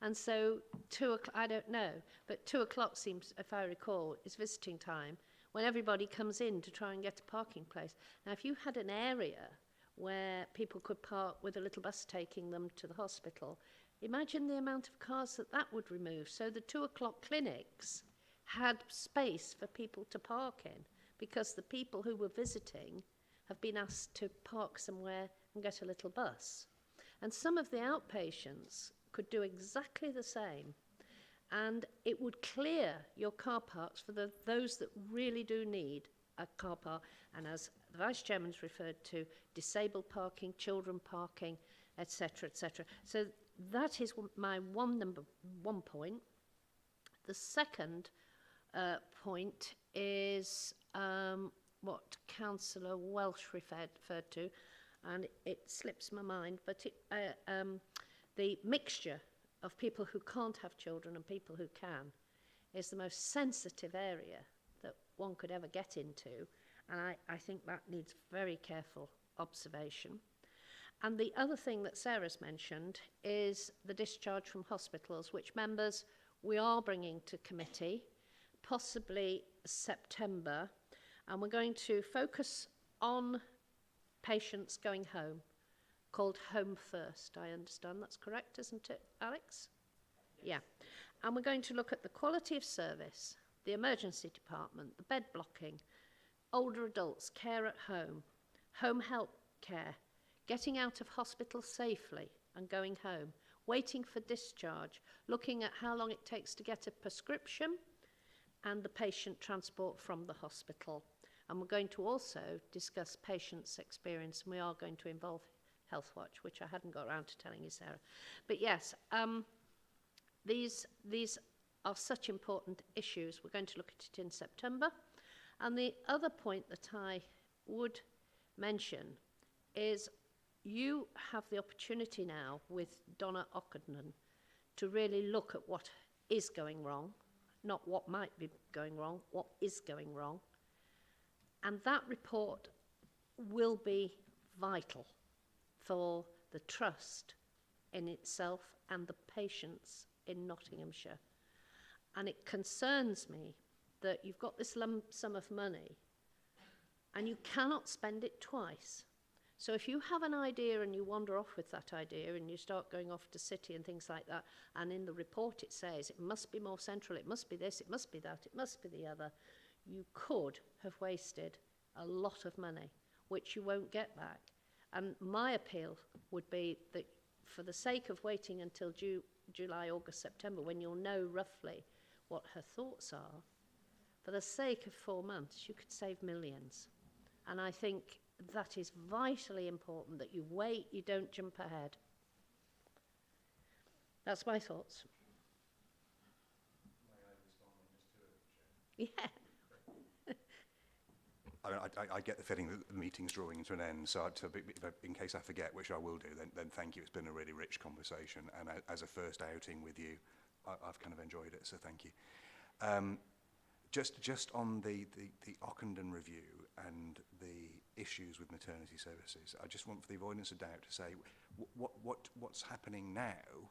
Speaker 2: And so 2 o'clock, I don't know, but 2 o'clock seems, if I recall, is visiting time when everybody comes in to try and get a parking place. Now, if you had an area where people could park with a little bus taking them to the hospital, imagine the amount of cars that would remove. So the 2 o'clock clinics had space for people to park in, because the people who were visiting have been asked to park somewhere and get a little bus. And some of the outpatients could do exactly the same. And it would clear your car parks for those that really do need a car park. And as the Vice Chairman's referred to, disabled parking, children parking, etc., etc. So that is my number one point. The second point is what Councillor Welsh referred to, and it slips my mind, but the mixture of people who can't have children and people who can is the most sensitive area that one could ever get into, and I think that needs very careful observation. And the other thing that Sarah's mentioned is the discharge from hospitals, which members we are bringing to committee, possibly September, and we're going to focus on patients going home, called Home First. I understand that's correct, isn't it, Alex? Yeah. And we're going to look at the quality of service, the emergency department, the bed blocking, older adults, care at home health care, getting out of hospital safely and going home. waiting for discharge, looking at how long it takes to get a prescription and the patient transport from the hospital. And we're going to also discuss patients' experience, and we are going to involve Health Watch, which I hadn't got around to telling you, Sarah. But yes, these are such important issues. We're going to look at it in September. And the other point that I would mention is you have the opportunity now with Donna Ockenden to really look at what is going wrong, not what might be going wrong, what is going wrong. And that report will be vital for the trust in itself and the patients in Nottinghamshire. And it concerns me that you've got this lump sum of money and you cannot spend it twice. So if you have an idea and you wander off with that idea and you start going off to city and things like that, and in the report it says it must be more central, it must be this, it must be that, it must be the other, you could have wasted a lot of money, which you won't get back. And my appeal would be that for the sake of waiting until July, August, September, when you'll know roughly what her thoughts are, for the sake of 4 months, you could save millions. And I think that is vitally important, that you wait, you don't jump ahead. That's my thoughts. Yeah.
Speaker 6: I get the feeling that the meeting's drawing to an end, so in case I forget, which I will do, then thank you. It's been a really rich conversation, and as a first outing with you, I've kind of enjoyed it, so thank you. Just on the Ockenden review and the issues with maternity services, I just want, for the avoidance of doubt, to say what's happening now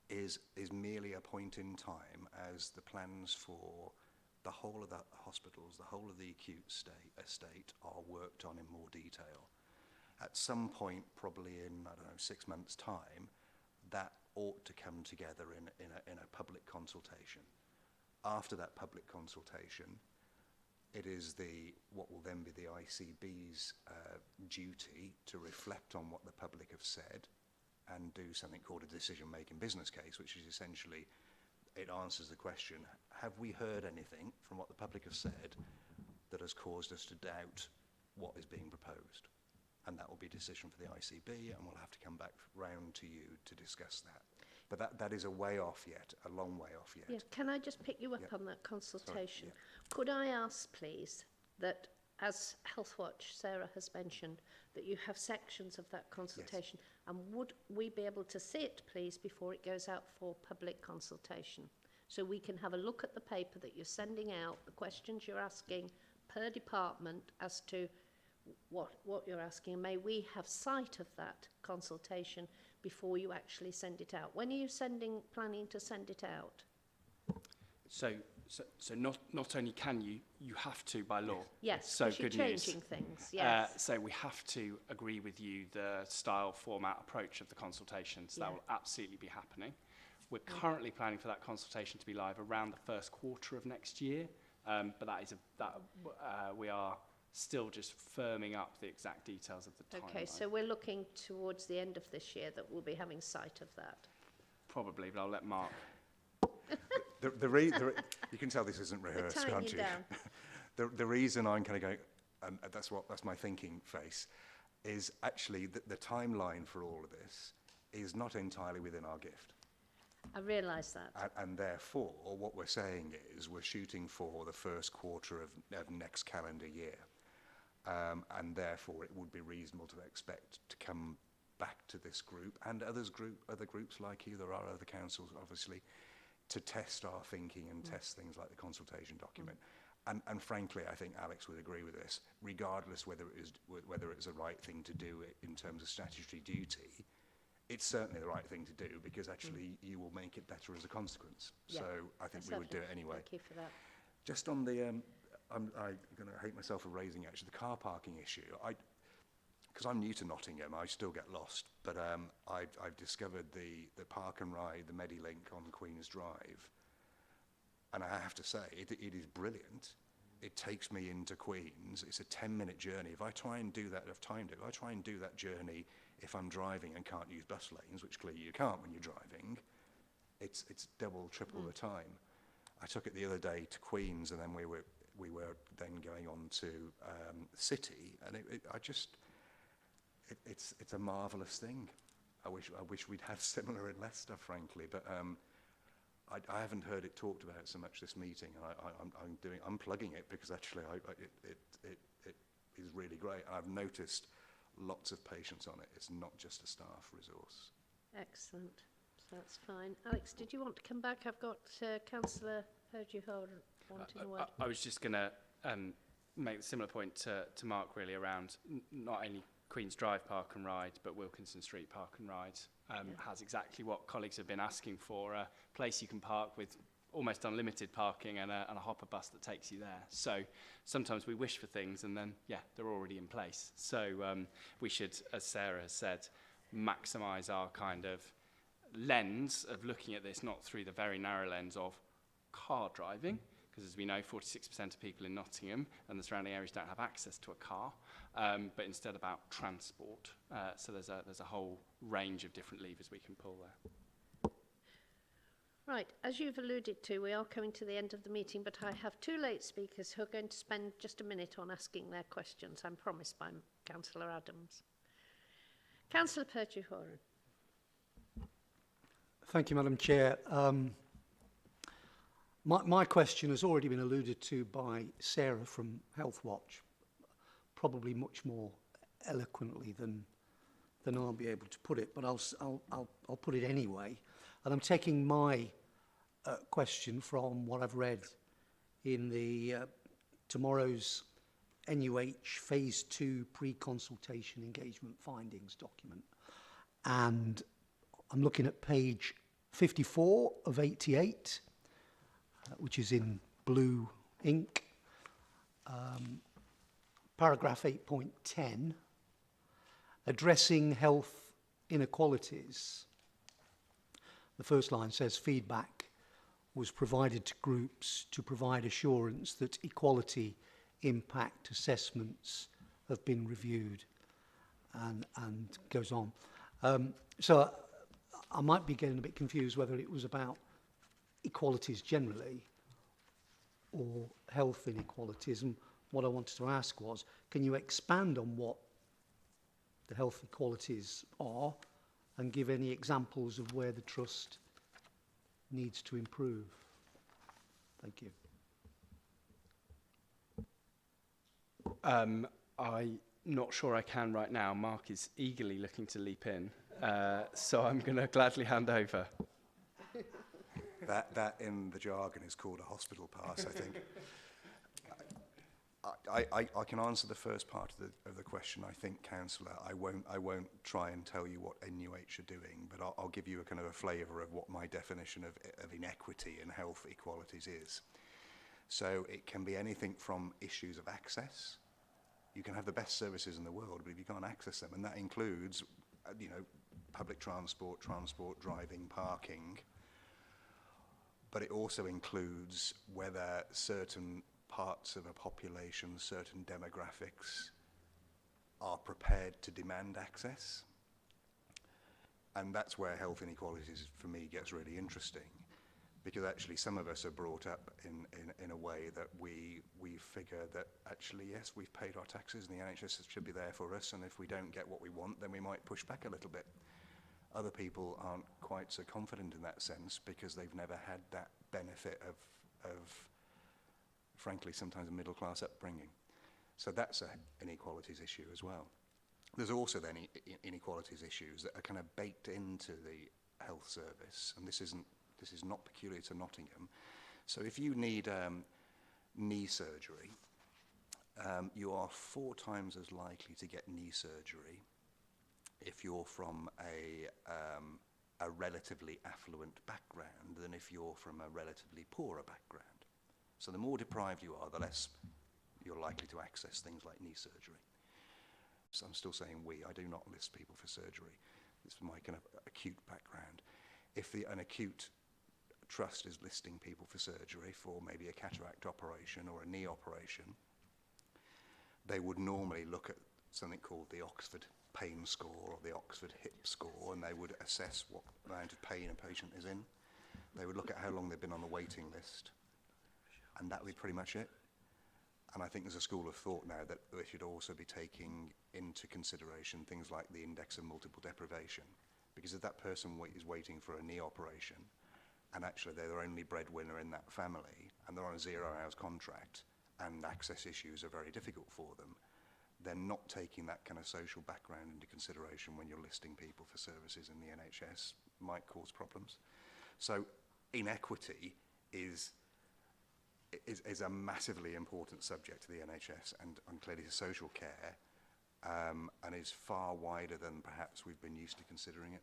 Speaker 6: is merely a point in time as the plans for the whole of the hospitals, the whole of the acute estate are worked on in more detail. At some point, probably in, I don't know, 6 months' time, that ought to come together in a public consultation. After that public consultation, it is what will then be the ICB's duty to reflect on what the public have said and do something called a decision-making business case, which is essentially, it answers the question, have we heard anything from what the public have said that has caused us to doubt what is being proposed? And that will be a decision for the ICB, and we'll have to come back round to you to discuss that. But that is a way off yet, a long way off yet.
Speaker 2: Yeah. Can I just pick you up on that consultation? Could I ask, please, that as Health Watch, Sarah has mentioned, that you have sections of that consultation, and would we be able to see it, please, before it goes out for public consultation? So we can have a look at the paper that you're sending out, the questions you're asking per department as to what you're asking, and may we have sight of that consultation before you actually send it out? When are you planning to send it out?
Speaker 1: So not only can you have to by law.
Speaker 2: Yes,
Speaker 1: so
Speaker 2: because you're
Speaker 1: good
Speaker 2: changing
Speaker 1: news.
Speaker 2: Things, yes.
Speaker 1: So we have to agree with you the style, format, approach of the consultation. So that will absolutely be happening. We're currently planning for that consultation to be live around the first quarter of next year, but we are still just firming up the exact details of the timeline.
Speaker 2: Okay, so we're looking towards the end of this year that we'll be having sight of that.
Speaker 1: Probably, but I'll let Mark.
Speaker 6: You can tell this isn't rehearsed, can't you? The reason I'm kind of going, and that's my thinking face, is actually that the timeline for all of this is not entirely within our gift.
Speaker 2: I realise that.
Speaker 6: And therefore, what we're saying is we're shooting for the first quarter of next calendar year. And therefore, it would be reasonable to expect to come back to this group and other groups like you, there are other councils, obviously, to test our thinking and test things like the consultation document. And frankly, I think Alex would agree with this, regardless whether it's the right thing to do in terms of statutory duty, it's certainly the right thing to do because actually you will make it better as a consequence. Yeah, so I think we would do it anyway.
Speaker 2: Thank you for that.
Speaker 6: Just on the, I'm going to hate myself for raising actually the car parking issue. Because I'm new to Nottingham, I still get lost. But I've discovered the park and ride, the Medilink on Queen's Drive. And I have to say, it is brilliant. It takes me into Queen's. It's a 10-minute journey. If I try and do that, if I try and do that journey if I'm driving and can't use bus lanes, which clearly you can't when you're driving, it's double, triple the time. I took it the other day to Queen's, and then we were then going on to City, and it's a marvellous thing. I wish we'd had similar in Leicester, frankly, but I haven't heard it talked about so much this meeting. I'm plugging it because actually it is really great. I've noticed lots of patients on it. It's not just a staff resource.
Speaker 2: Excellent. So that's fine. Alex, did you want to come back? I've got Councillor Perdue-Hall wanting a word.
Speaker 1: I was just going to make a similar point to Mark, really, around not only Queen's Drive Park and Ride, but Wilkinson Street Park and Ride has exactly what colleagues have been asking for, a place you can park with almost unlimited parking and a hopper bus that takes you there. So sometimes we wish for things and then, yeah, they're already in place. So we should, as Sarah has said, maximise our kind of lens of looking at this not through the very narrow lens of car driving, because as we know, 46% of people in Nottingham and the surrounding areas don't have access to a car, but instead about transport. So there's a whole range of different levers we can pull there.
Speaker 2: Right, as you've alluded to, we are coming to the end of the meeting, but I have two late speakers who are going to spend just a minute on asking their questions. I'm promised by Councillor Adams. Councillor Perdue-Hall.
Speaker 14: Thank you, Madam Chair. My question has already been alluded to by Sarah from Health Watch, probably much more eloquently than I'll be able to put it, but I'll put it anyway. And I'm taking my question from what I've read in the tomorrow's NUH Phase 2 Pre-Consultation Engagement Findings document. And I'm looking at page 54 of 88, which is in blue ink. Paragraph 8.10, addressing health inequalities. The first line says feedback was provided to groups to provide assurance that equality impact assessments have been reviewed, and goes on. So I might be getting a bit confused whether it was about equalities generally or health inequalities. And what I wanted to ask was, can you expand on what the health inequalities are and give any examples of where the Trust needs to improve? Thank you.
Speaker 1: I'm not sure I can right now. Mark is eagerly looking to leap in, so I'm going to gladly hand over.
Speaker 6: That in the jargon is called a hospital pass, I think. I can answer the first part of the question, I think, Councillor. I won't try and tell you what NUH are doing, but I'll give you a kind of a flavour of what my definition of inequity and health equalities is. So it can be anything from issues of access. You can have the best services in the world, but if you can't access them, and that includes, public transport, driving, parking, but it also includes whether certain parts of a population, certain demographics are prepared to demand access. And that's where health inequalities, for me, gets really interesting, because actually some of us are brought up in a way that we figure that actually, yes, we've paid our taxes and the NHS should be there for us, and if we don't get what we want, then we might push back a little bit. Other people aren't quite so confident in that sense because they've never had that benefit of frankly, sometimes a middle-class upbringing. So that's an inequalities issue as well. There's also then inequalities issues that are kind of baked into the health service, and this is not peculiar to Nottingham. So if you need knee surgery, you are 4 times as likely to get knee surgery if you're from a relatively affluent background than if you're from a relatively poorer background. So the more deprived you are, the less you're likely to access things like knee surgery. So I'm still saying I do not list people for surgery. It's my kind of acute background. If an acute trust is listing people for surgery for maybe a cataract operation or a knee operation, they would normally look at something called the Oxford Pain Score or the Oxford Hip Score, and they would assess what amount of pain a patient is in. They would look at how long they've been on the waiting list, and that would be pretty much it. And I think there's a school of thought now that we should also be taking into consideration things like the index of multiple deprivation, because if that person is waiting for a knee operation, and actually they're the only breadwinner in that family, and they're on a 0 hours contract, and access issues are very difficult for them, then not taking that kind of social background into consideration when you're listing people for services in the NHS might cause problems. So inequity is a massively important subject to the NHS and clearly to social care, and is far wider than perhaps we've been used to considering it.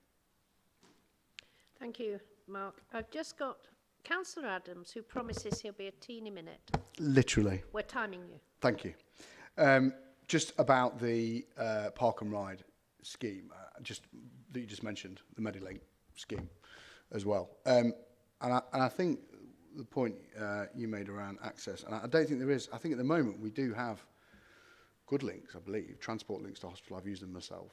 Speaker 2: Thank you, Mark. I've just got Councillor Adams, who promises he'll be a teeny minute.
Speaker 11: Literally.
Speaker 2: We're timing you.
Speaker 11: Thank you. Just about the Park and Ride scheme, that you just mentioned, the Medilink scheme as well. And I think the point you made around access, and I don't think there is. I think at the moment we do have good links, I believe, transport links to hospital. I've used them myself.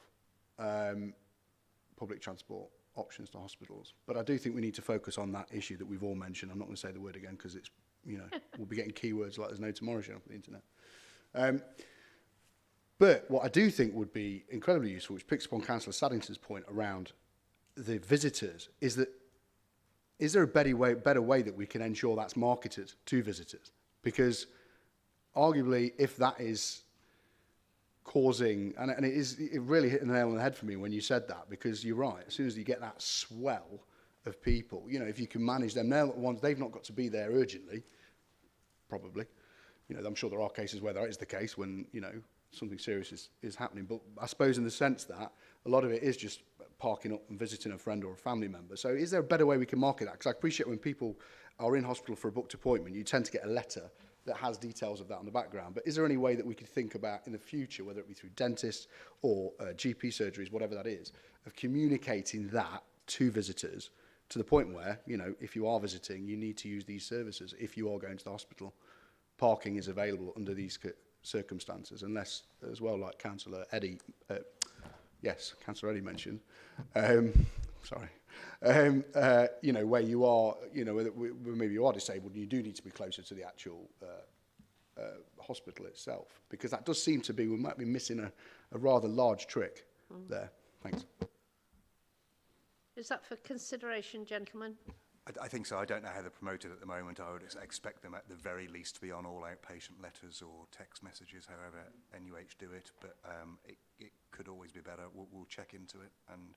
Speaker 11: Public transport options to hospitals. But I do think we need to focus on that issue that we've all mentioned. I'm not going to say the word again because it's, we'll be getting keywords like there's no tomorrow showing up on the internet. But what I do think would be incredibly useful, which picks up on Councillor Saddington's point around the visitors, is there a better way that we can ensure that's marketed to visitors? Because arguably, if that is causing, and it really hit the nail on the head for me when you said that, because you're right, as soon as you get that swell of people, if you can manage them now, ones they've not got to be there urgently, probably, I'm sure there are cases where that is the case when, something serious is happening, but I suppose in the sense that a lot of it is just parking up and visiting a friend or a family member. So is there a better way we can market that? Because I appreciate when people are in hospital for a booked appointment, you tend to get a letter that has details of that on the background. But is there any way that we could think about in the future, whether it be through dentists or GP surgeries, whatever that is, of communicating that to visitors to the point where, if you are visiting, you need to use these services. If you are going to the hospital, parking is available under these circumstances, unless, as well, like Councillor Eddie, Councillor Eddie mentioned, where you are, where maybe you are disabled, and you do need to be closer to the actual hospital itself, because that does seem to be, we might be missing a rather large trick there. Thanks.
Speaker 2: Is that for consideration, gentlemen?
Speaker 6: I think so. I don't know how they're promoted at the moment. I would expect them at the very least to be on all outpatient letters or text messages, however NUH do it, but it could always be better. We'll check into it. And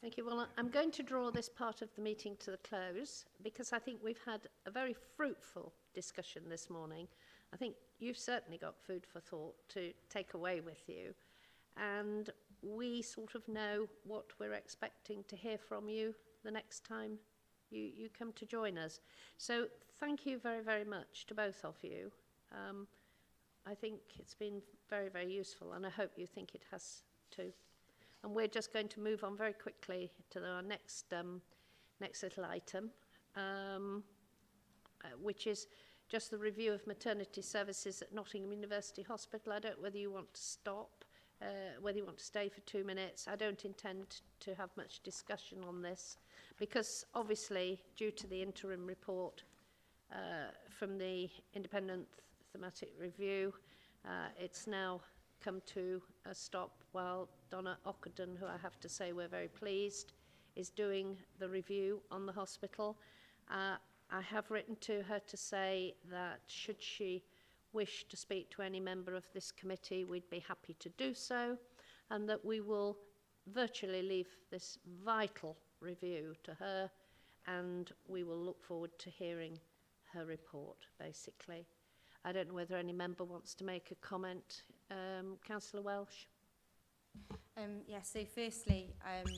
Speaker 2: thank you. Well, I'm going to draw this part of the meeting to the close, because I think we've had a very fruitful discussion this morning. I think you've certainly got food for thought to take away with you, and we sort of know what we're expecting to hear from you the next time you come to join us. So thank you very, very much to both of you. I think it's been very, very useful, and I hope you think it has too. And we're just going to move on very quickly to our next little item, which is just the review of maternity services at Nottingham University Hospital. I don't know whether you want to stop, whether you want to stay for 2 minutes. I don't intend to have much discussion on this, because obviously, due to the interim report from the independent thematic review, it's now come to a stop while Donna Ockenden, who I have to say we're very pleased, is doing the review on the hospital. I have written to her to say that should she wish to speak to any member of this committee, we'd be happy to do so, and that we will virtually leave this vital review to her, and we will look forward to hearing her report, basically. I don't know whether any member wants to make a comment. Councillor Welsh.
Speaker 4: So firstly, I'd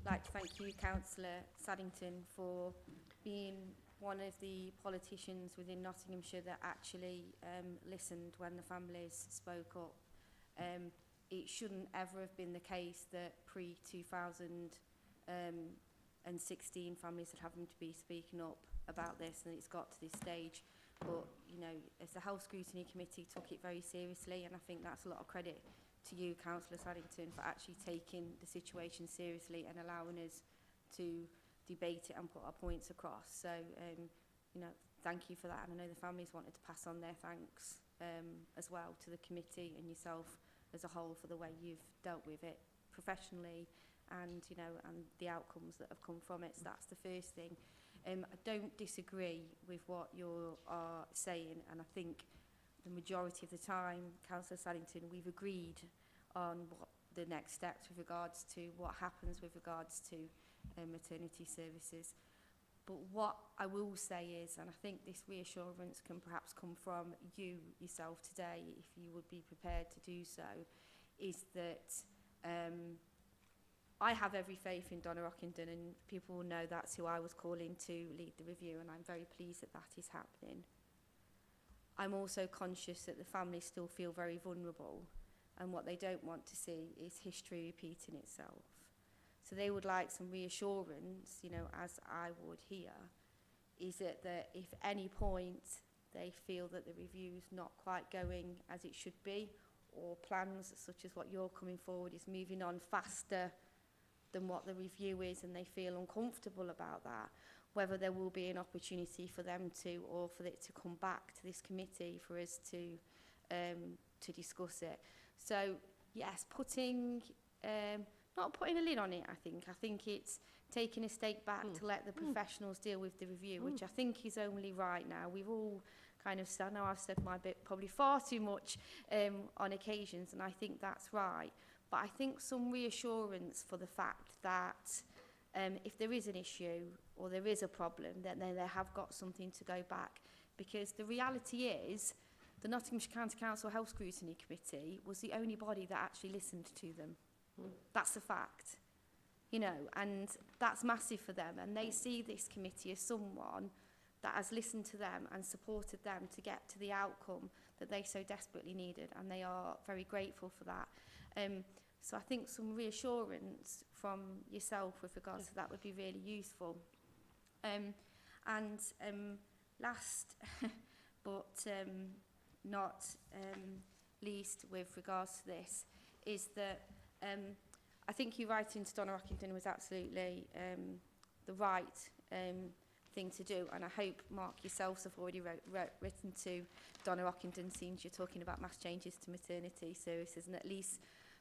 Speaker 4: like to thank you, Councillor Saddington, for being one of the politicians within Nottinghamshire that actually listened when the families spoke up. It shouldn't ever have been the case that pre-2016 families are having to be speaking up about this, and it's got to this stage. But, as the Health Scrutiny Committee took it very seriously, and I think that's a lot of credit to you, Councillor Saddington, for actually taking the situation seriously and allowing us to debate it and put our points across. So, you know, thank you for that. And I know the families wanted to pass on their thanks as well to the committee and yourself as a whole for the way you've dealt with it professionally and, you know, and the outcomes that have come from it. So that's the first thing. I don't disagree with what you are saying, and I think the majority of the time, Councillor Saddington, we've agreed on what the next steps with regards to what happens with regards to maternity services. But what I will say is, and I think this reassurance can perhaps come from you yourself today, if you would be prepared to do so, is that I have every faith in Donna Rockington, and people will know that's who I was calling to lead the review, and I'm very pleased that that is happening. I'm also conscious that the families still feel very vulnerable, and what they don't want to see is history repeating itself. So they would like some reassurance, you know, as I would here, is that if any point they feel that the review's not quite going as it should be, or plans such as what you're coming forward is moving on faster than what the review is, and they feel uncomfortable about that, whether there will be an opportunity for them to, or for it to come back to this committee for us to discuss it. So yes, not putting a lid on it, I think it's taking a stake back to let the professionals deal with the review, which I think is only right now. We've all kind of said, I know I've said my bit probably far too much on occasions, and I think that's right. But I think some reassurance for the fact that if there is an issue or there is a problem, then they have got something to go back. Because the reality is, the Nottinghamshire County Council Health Scrutiny Committee was the only body that actually listened to them. That's a fact, you know, and that's massive for them. And they see this committee as someone that has listened to them and supported them to get to the outcome that they so desperately needed, and they are very grateful for that. So I think some reassurance from yourself with regards to that would be really useful. Last but not least with regards to this is that I think you writing to Donna Rockington was absolutely the right thing to do, and I hope, Mark, yourselves have already written to Donna Rockington, since you're talking about mass changes to maternity services, and at least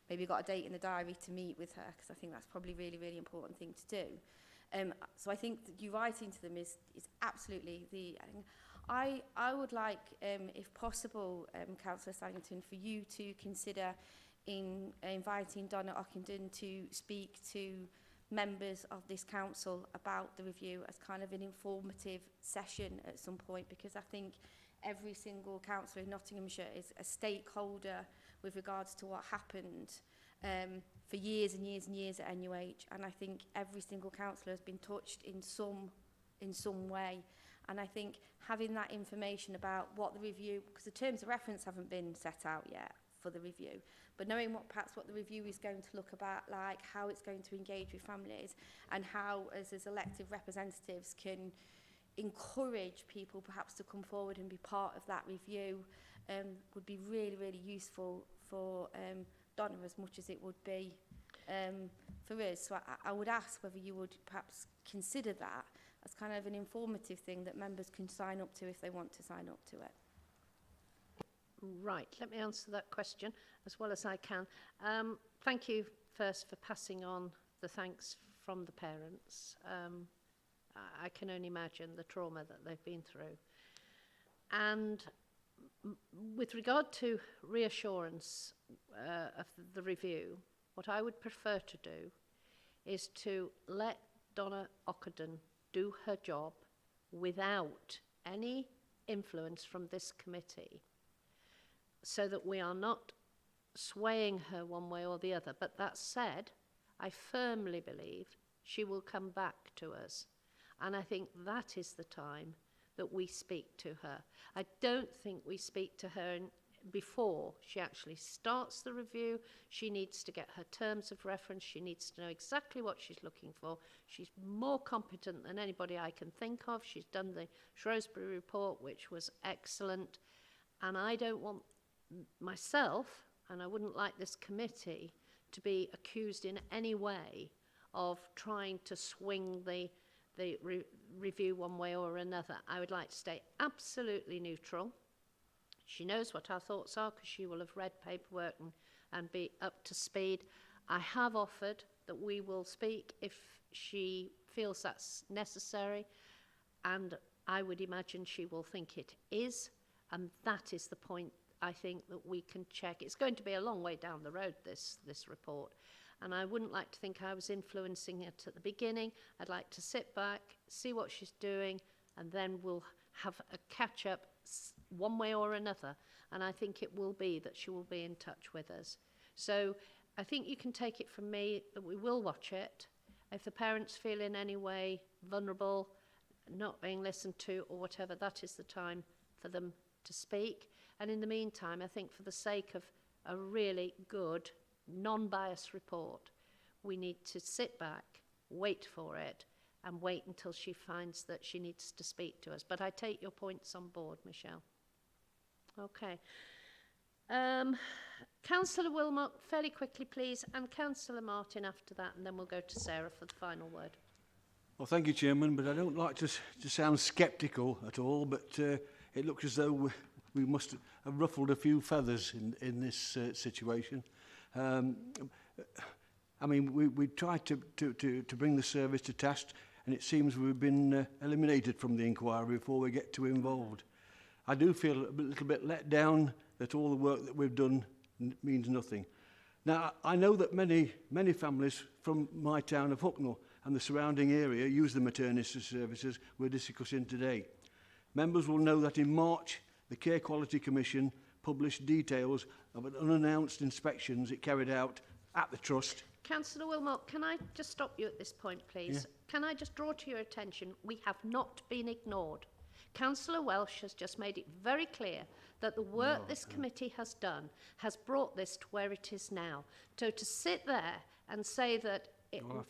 Speaker 4: maybe got a date in the diary to meet with her, because I think that's probably really, really important thing to do. So I think that you writing to them is absolutely the... I would like, if possible, Councillor Saddington, for you to consider inviting Donna Ockenden to speak to members of this council about the review as kind of an informative session at some point, because I think every single councillor in Nottinghamshire is a stakeholder with regards to what happened for years and years and years at NUH, and I think every single councillor has been touched in some way. And I think having that information about what the review, because the terms of reference haven't been set out yet for the review, but knowing perhaps what the review is going to look about, like how it's going to engage with families, and how as elected representatives can encourage people perhaps to come forward and be part of that review, would be really, really useful for Donna as much as it would be for us. So I would ask whether you would perhaps consider that as kind of an informative thing that members can sign up to if they want to sign up to it.
Speaker 2: Right, let me answer that question as well as I can. Thank you first for passing on the thanks from the parents. I can only imagine the trauma that they've been through. And with regard to reassurance of the review, what I would prefer to do is to let Donna Ockenden do her job without any influence from this committee, so that we are not swaying her one way or the other. But that said, I firmly believe she will come back to us, and I think that is the time that we speak to her. I don't think we speak to her before she actually starts the review. She needs to get her terms of reference. She needs to know exactly what she's looking for. She's more competent than anybody I can think of. She's done the Shrewsbury report, which was excellent. And I don't want myself and I wouldn't like this committee to be accused in any way of trying to swing the review one way or another. I would like to stay absolutely neutral. She knows what our thoughts are because she will have read paperwork and be up to speed. I have offered that we will speak if she feels that's necessary, and I would imagine she will think it is, and that is the point I think that we can check. It's going to be a long way down the road, this report, and I wouldn't like to think I was influencing it at the beginning. I'd like to sit back, see what she's doing, and then we'll have a catch-up one way or another, and I think it will be that she will be in touch with us. So I think you can take it from me that we will watch it. If the parents feel in any way vulnerable, not being listened to or whatever, that is the time for them to speak. And in the meantime, I think for the sake of a really good, non-biased report, we need to sit back, wait for it, and wait until she finds that she needs to speak to us. But I take your points on board, Michelle. Okay. Councillor Wilmot, fairly quickly, please, and Councillor Martin after that, and then we'll go to Sarah for the final word.
Speaker 12: Well, thank you, Chairman, but I don't like to sound sceptical at all, but it looks as though we must have ruffled a few feathers in this situation. I mean, we tried to bring the service to task, and it seems we've been eliminated from the inquiry before we get too involved. I do feel a little bit let down that all the work that we've done means nothing. Now, I know that many families from my town of Hucknall and the surrounding area use the maternity services we're discussing today. Members will know that in March, the Care Quality Commission published details of an unannounced inspections it carried out at the Trust.
Speaker 2: Councillor Wilmot, can I just stop you at this point, please? Yeah. Can I just draw to your attention, we have not been ignored. Councillor Welsh has just made it very clear that the work this committee has done has brought this to where it is now. So to sit there and say that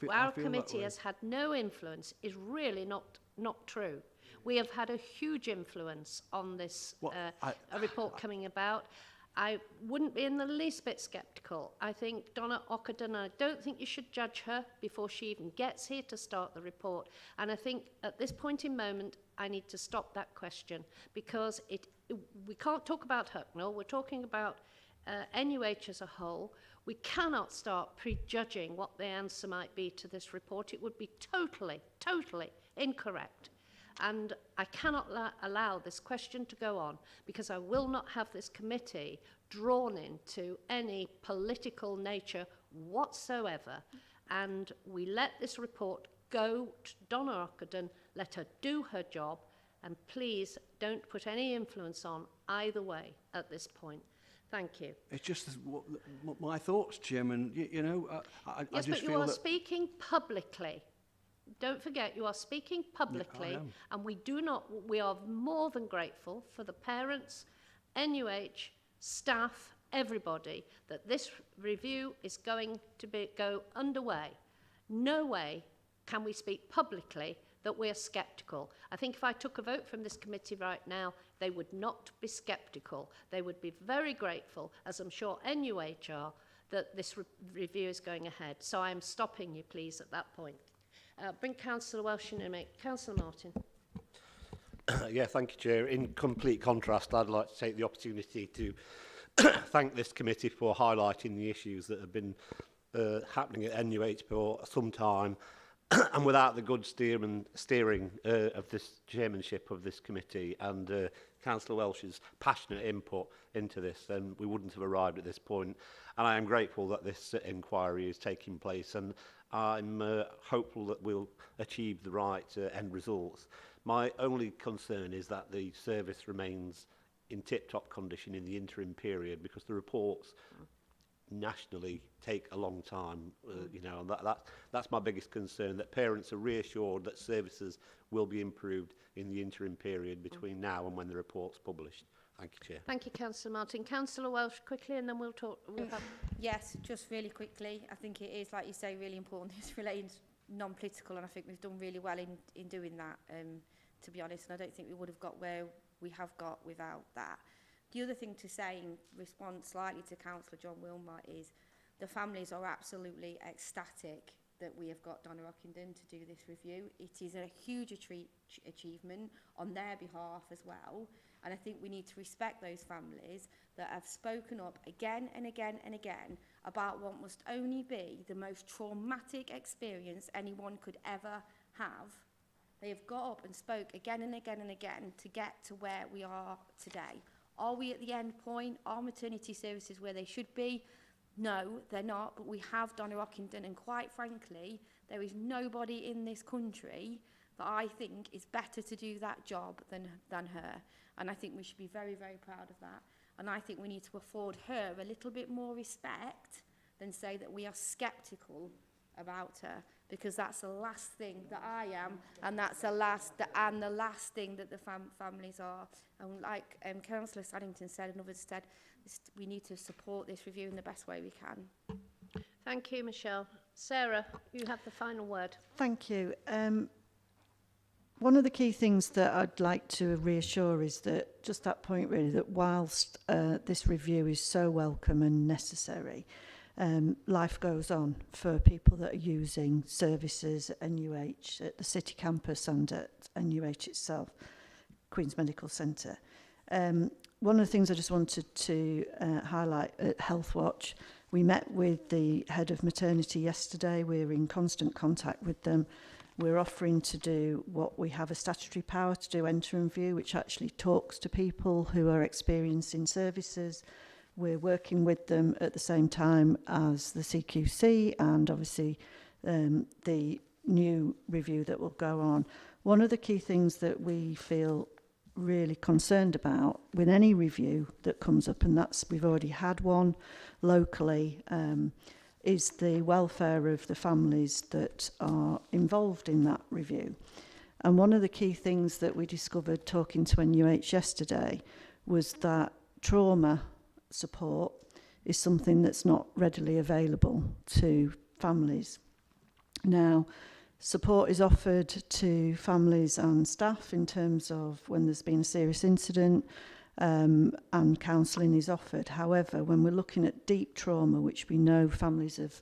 Speaker 2: our committee has had no influence is really not true. We have had a huge influence on this a report coming about. I wouldn't be in the least bit sceptical. I think Donna Ockenden, I don't think you should judge her before she even gets here to start the report. And I think at this point in moment, I need to stop that question because we can't talk about Hucknall. We're talking about NUH as a whole. We cannot start prejudging what the answer might be to this report. It would be totally incorrect. And I cannot allow this question to go on because I will not have this committee drawn into any political nature whatsoever. And we let this report go to Donna Ockenden, let her do her job, and please don't put any influence on either way at this point. Thank you.
Speaker 12: It's just my thoughts, Chairman. You know, I
Speaker 2: yes,
Speaker 12: just
Speaker 2: but you
Speaker 12: feel
Speaker 2: are
Speaker 12: that
Speaker 2: speaking publicly. Don't forget, you are speaking publicly, and we are more than grateful for the parents, NUH, staff, everybody, that this review is going to go underway. No way can we speak publicly that we're sceptical. I think if I took a vote from this committee right now, they would not be sceptical. They would be very grateful, as I'm sure NUH are, that this review is going ahead. So I am stopping you, please, at that point. Bring Councillor Welsh in a minute. Councillor Martin.
Speaker 5: Yeah, thank you, Chair. In complete contrast, I'd like to take the opportunity to thank this committee for highlighting the issues that have been happening at NUH for some time, and without the good steering of this chairmanship of this committee and Councillor Welsh's passionate input into this, then we wouldn't have arrived at this point. And I am grateful that this inquiry is taking place, and I'm hopeful that we'll achieve the right end results. My only concern is that the service remains in tip-top condition in the interim period, because the reports nationally take a long time, you know, and that's my biggest concern, that parents are reassured that services will be improved in the interim period between now and when the report's published. Thank you, Chair.
Speaker 2: Thank you, Councillor Martin. Councillor Welsh, quickly, and then we'll talk.
Speaker 4: Yes, just really quickly. I think it is, like you say, really important. It's relating non-political, and I think we've done really well in doing that, to be honest. And I don't think we would have got where we have got without that. The other thing to say in response slightly to Councillor John Wilmot is the families are absolutely ecstatic that we have got Donna Ockenden to do this review. It is a huge achievement on their behalf as well. And I think we need to respect those families that have spoken up again and again and again about what must only be the most traumatic experience anyone could ever have. They have got up and spoke again and again and again to get to where we are today. Are we at the end point? Are maternity services where they should be? No, they're not, but we have Donna Ockenden, and quite frankly, there is nobody in this country that I think is better to do that job than her. And I think we should be very, very proud of that. And I think we need to afford her a little bit more respect than say that we are sceptical about her, because that's the last thing that I am, and that's the last thing that the families are. And like Councillor Saddington said and others said, we need to support this review in the best way we can.
Speaker 2: Thank you, Michelle. Sarah, you have the final word.
Speaker 8: Thank you. One of the key things that I'd like to reassure is that, just that point really, that whilst this review is so welcome and necessary, life goes on for people that are using services at NUH, at the City Campus and at NUH itself, Queen's Medical Centre. One of the things I just wanted to highlight at Health Watch, we met with the head of maternity yesterday. We're in constant contact with them. We're offering to do what we have a statutory power to do, enter and view, which actually talks to people who are experiencing services. We're working with them at the same time as the CQC and obviously the new review that will go on. One of the key things that we feel really concerned about with any review that comes up, and that's, we've already had one locally, is the welfare of the families that are involved in that review. And one of the key things that we discovered talking to NUH yesterday was that trauma support is something that's not readily available to families. Now, support is offered to families and staff in terms of when there's been a serious incident, and counselling is offered. However, when we're looking at deep trauma, which we know families have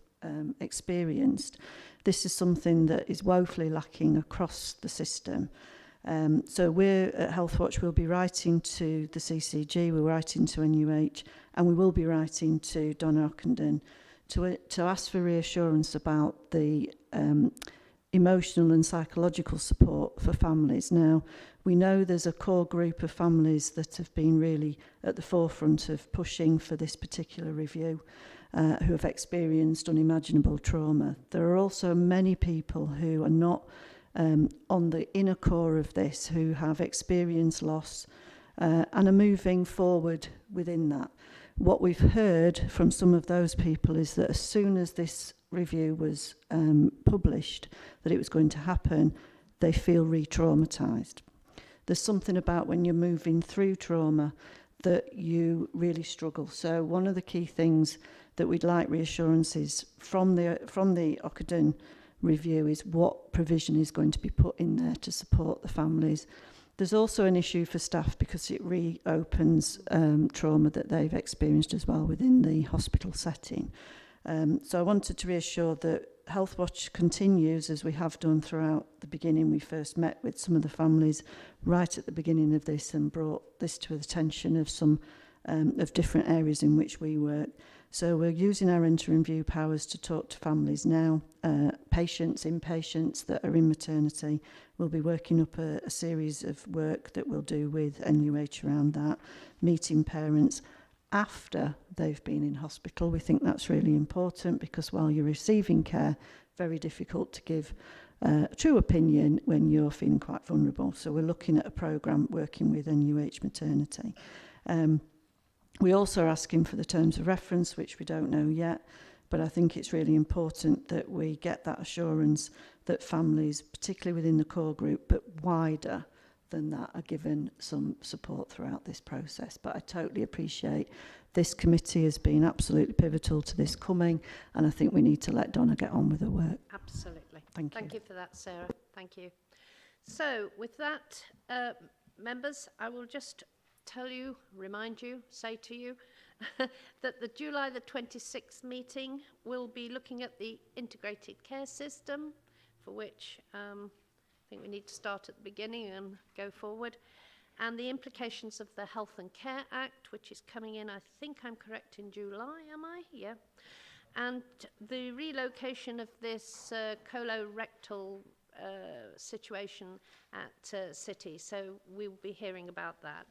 Speaker 8: experienced, this is something that is woefully lacking across the system. So we're at Health Watch, we'll be writing to the CCG, we're writing to NUH, and we will be writing to Donna Ockenden to ask for reassurance about the emotional and psychological support for families. Now, we know there's a core group of families that have been really at the forefront of pushing for this particular review, who have experienced unimaginable trauma. There are also many people who are not on the inner core of this, who have experienced loss and are moving forward within that. What we've heard from some of those people is that as soon as this review was published, that it was going to happen, they feel re-traumatised. There's something about when you're moving through trauma that you really struggle. So one of the key things that we'd like reassurances from the Ockenden review is what provision is going to be put in there to support the families. There's also an issue for staff because it reopens trauma that they've experienced as well within the hospital setting. So I wanted to reassure that Health Watch continues as we have done throughout the beginning. We first met with some of the families right at the beginning of this and brought this to the attention of some of different areas in which we work. So we're using our enter and view powers to talk to families now, patients, inpatients that are in maternity. We'll be working up a series of work that we'll do with NUH around that, meeting parents after they've been in hospital. We think that's really important because while you're receiving care, very difficult to give a true opinion when you're feeling quite vulnerable. So we're looking at a programme working with NUH maternity. We also are asking for the terms of reference, which we don't know yet, but I think it's really important that we get that assurance that families, particularly within the core group, but wider than that, are given some support throughout this process. But I totally appreciate this committee has been absolutely pivotal to this coming, and I think we need to let Donna get on with her work.
Speaker 2: Absolutely.
Speaker 8: Thank you.
Speaker 2: Thank you for that, Sarah. Thank you. So with that, members, I will just tell you, remind you, say to you, that the July the 26th meeting will be looking at the integrated care system, for which I think we need to start at the beginning and go forward, and the implications of the Health and Care Act, which is coming in, I think I'm correct, in July, am I? Yeah. And the relocation of this colorectal situation at City, so we will be hearing about that.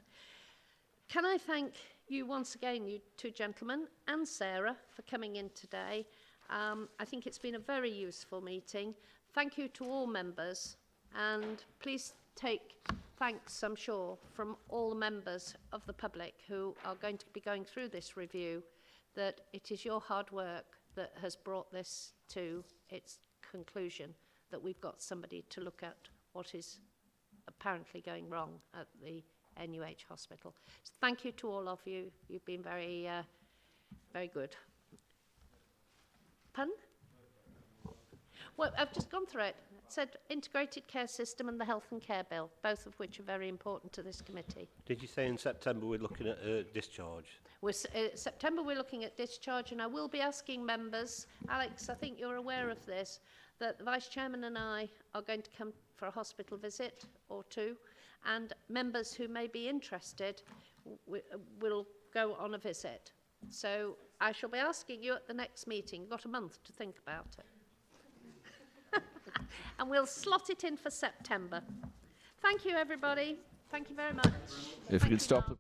Speaker 2: Can I thank you once again, you two gentlemen, and Sarah, for coming in today. I think it's been a very useful meeting. Thank you to all members, and please take thanks, I'm sure, from all the members of the public who are going to be going through this review, that it is your hard work that has brought this to its conclusion, that we've got somebody to look at what is apparently going wrong at the NUH hospital. So thank you to all of you. You've been very, very good. Pardon? Well, I've just gone through it. It said integrated care system and the health and care bill, both of which are very important to this committee.
Speaker 5: Did you say in September we're looking at discharge?
Speaker 2: September we're looking at discharge, and I will be asking members, Alex, I think you're aware of this, that the Vice Chairman and I are going to come for a hospital visit or two, and members who may be interested will go on a visit. So I shall be asking you at the next meeting. You've got a month to think about it. And we'll slot it in for September. Thank you, everybody. Thank you very much.
Speaker 9: If you could stop.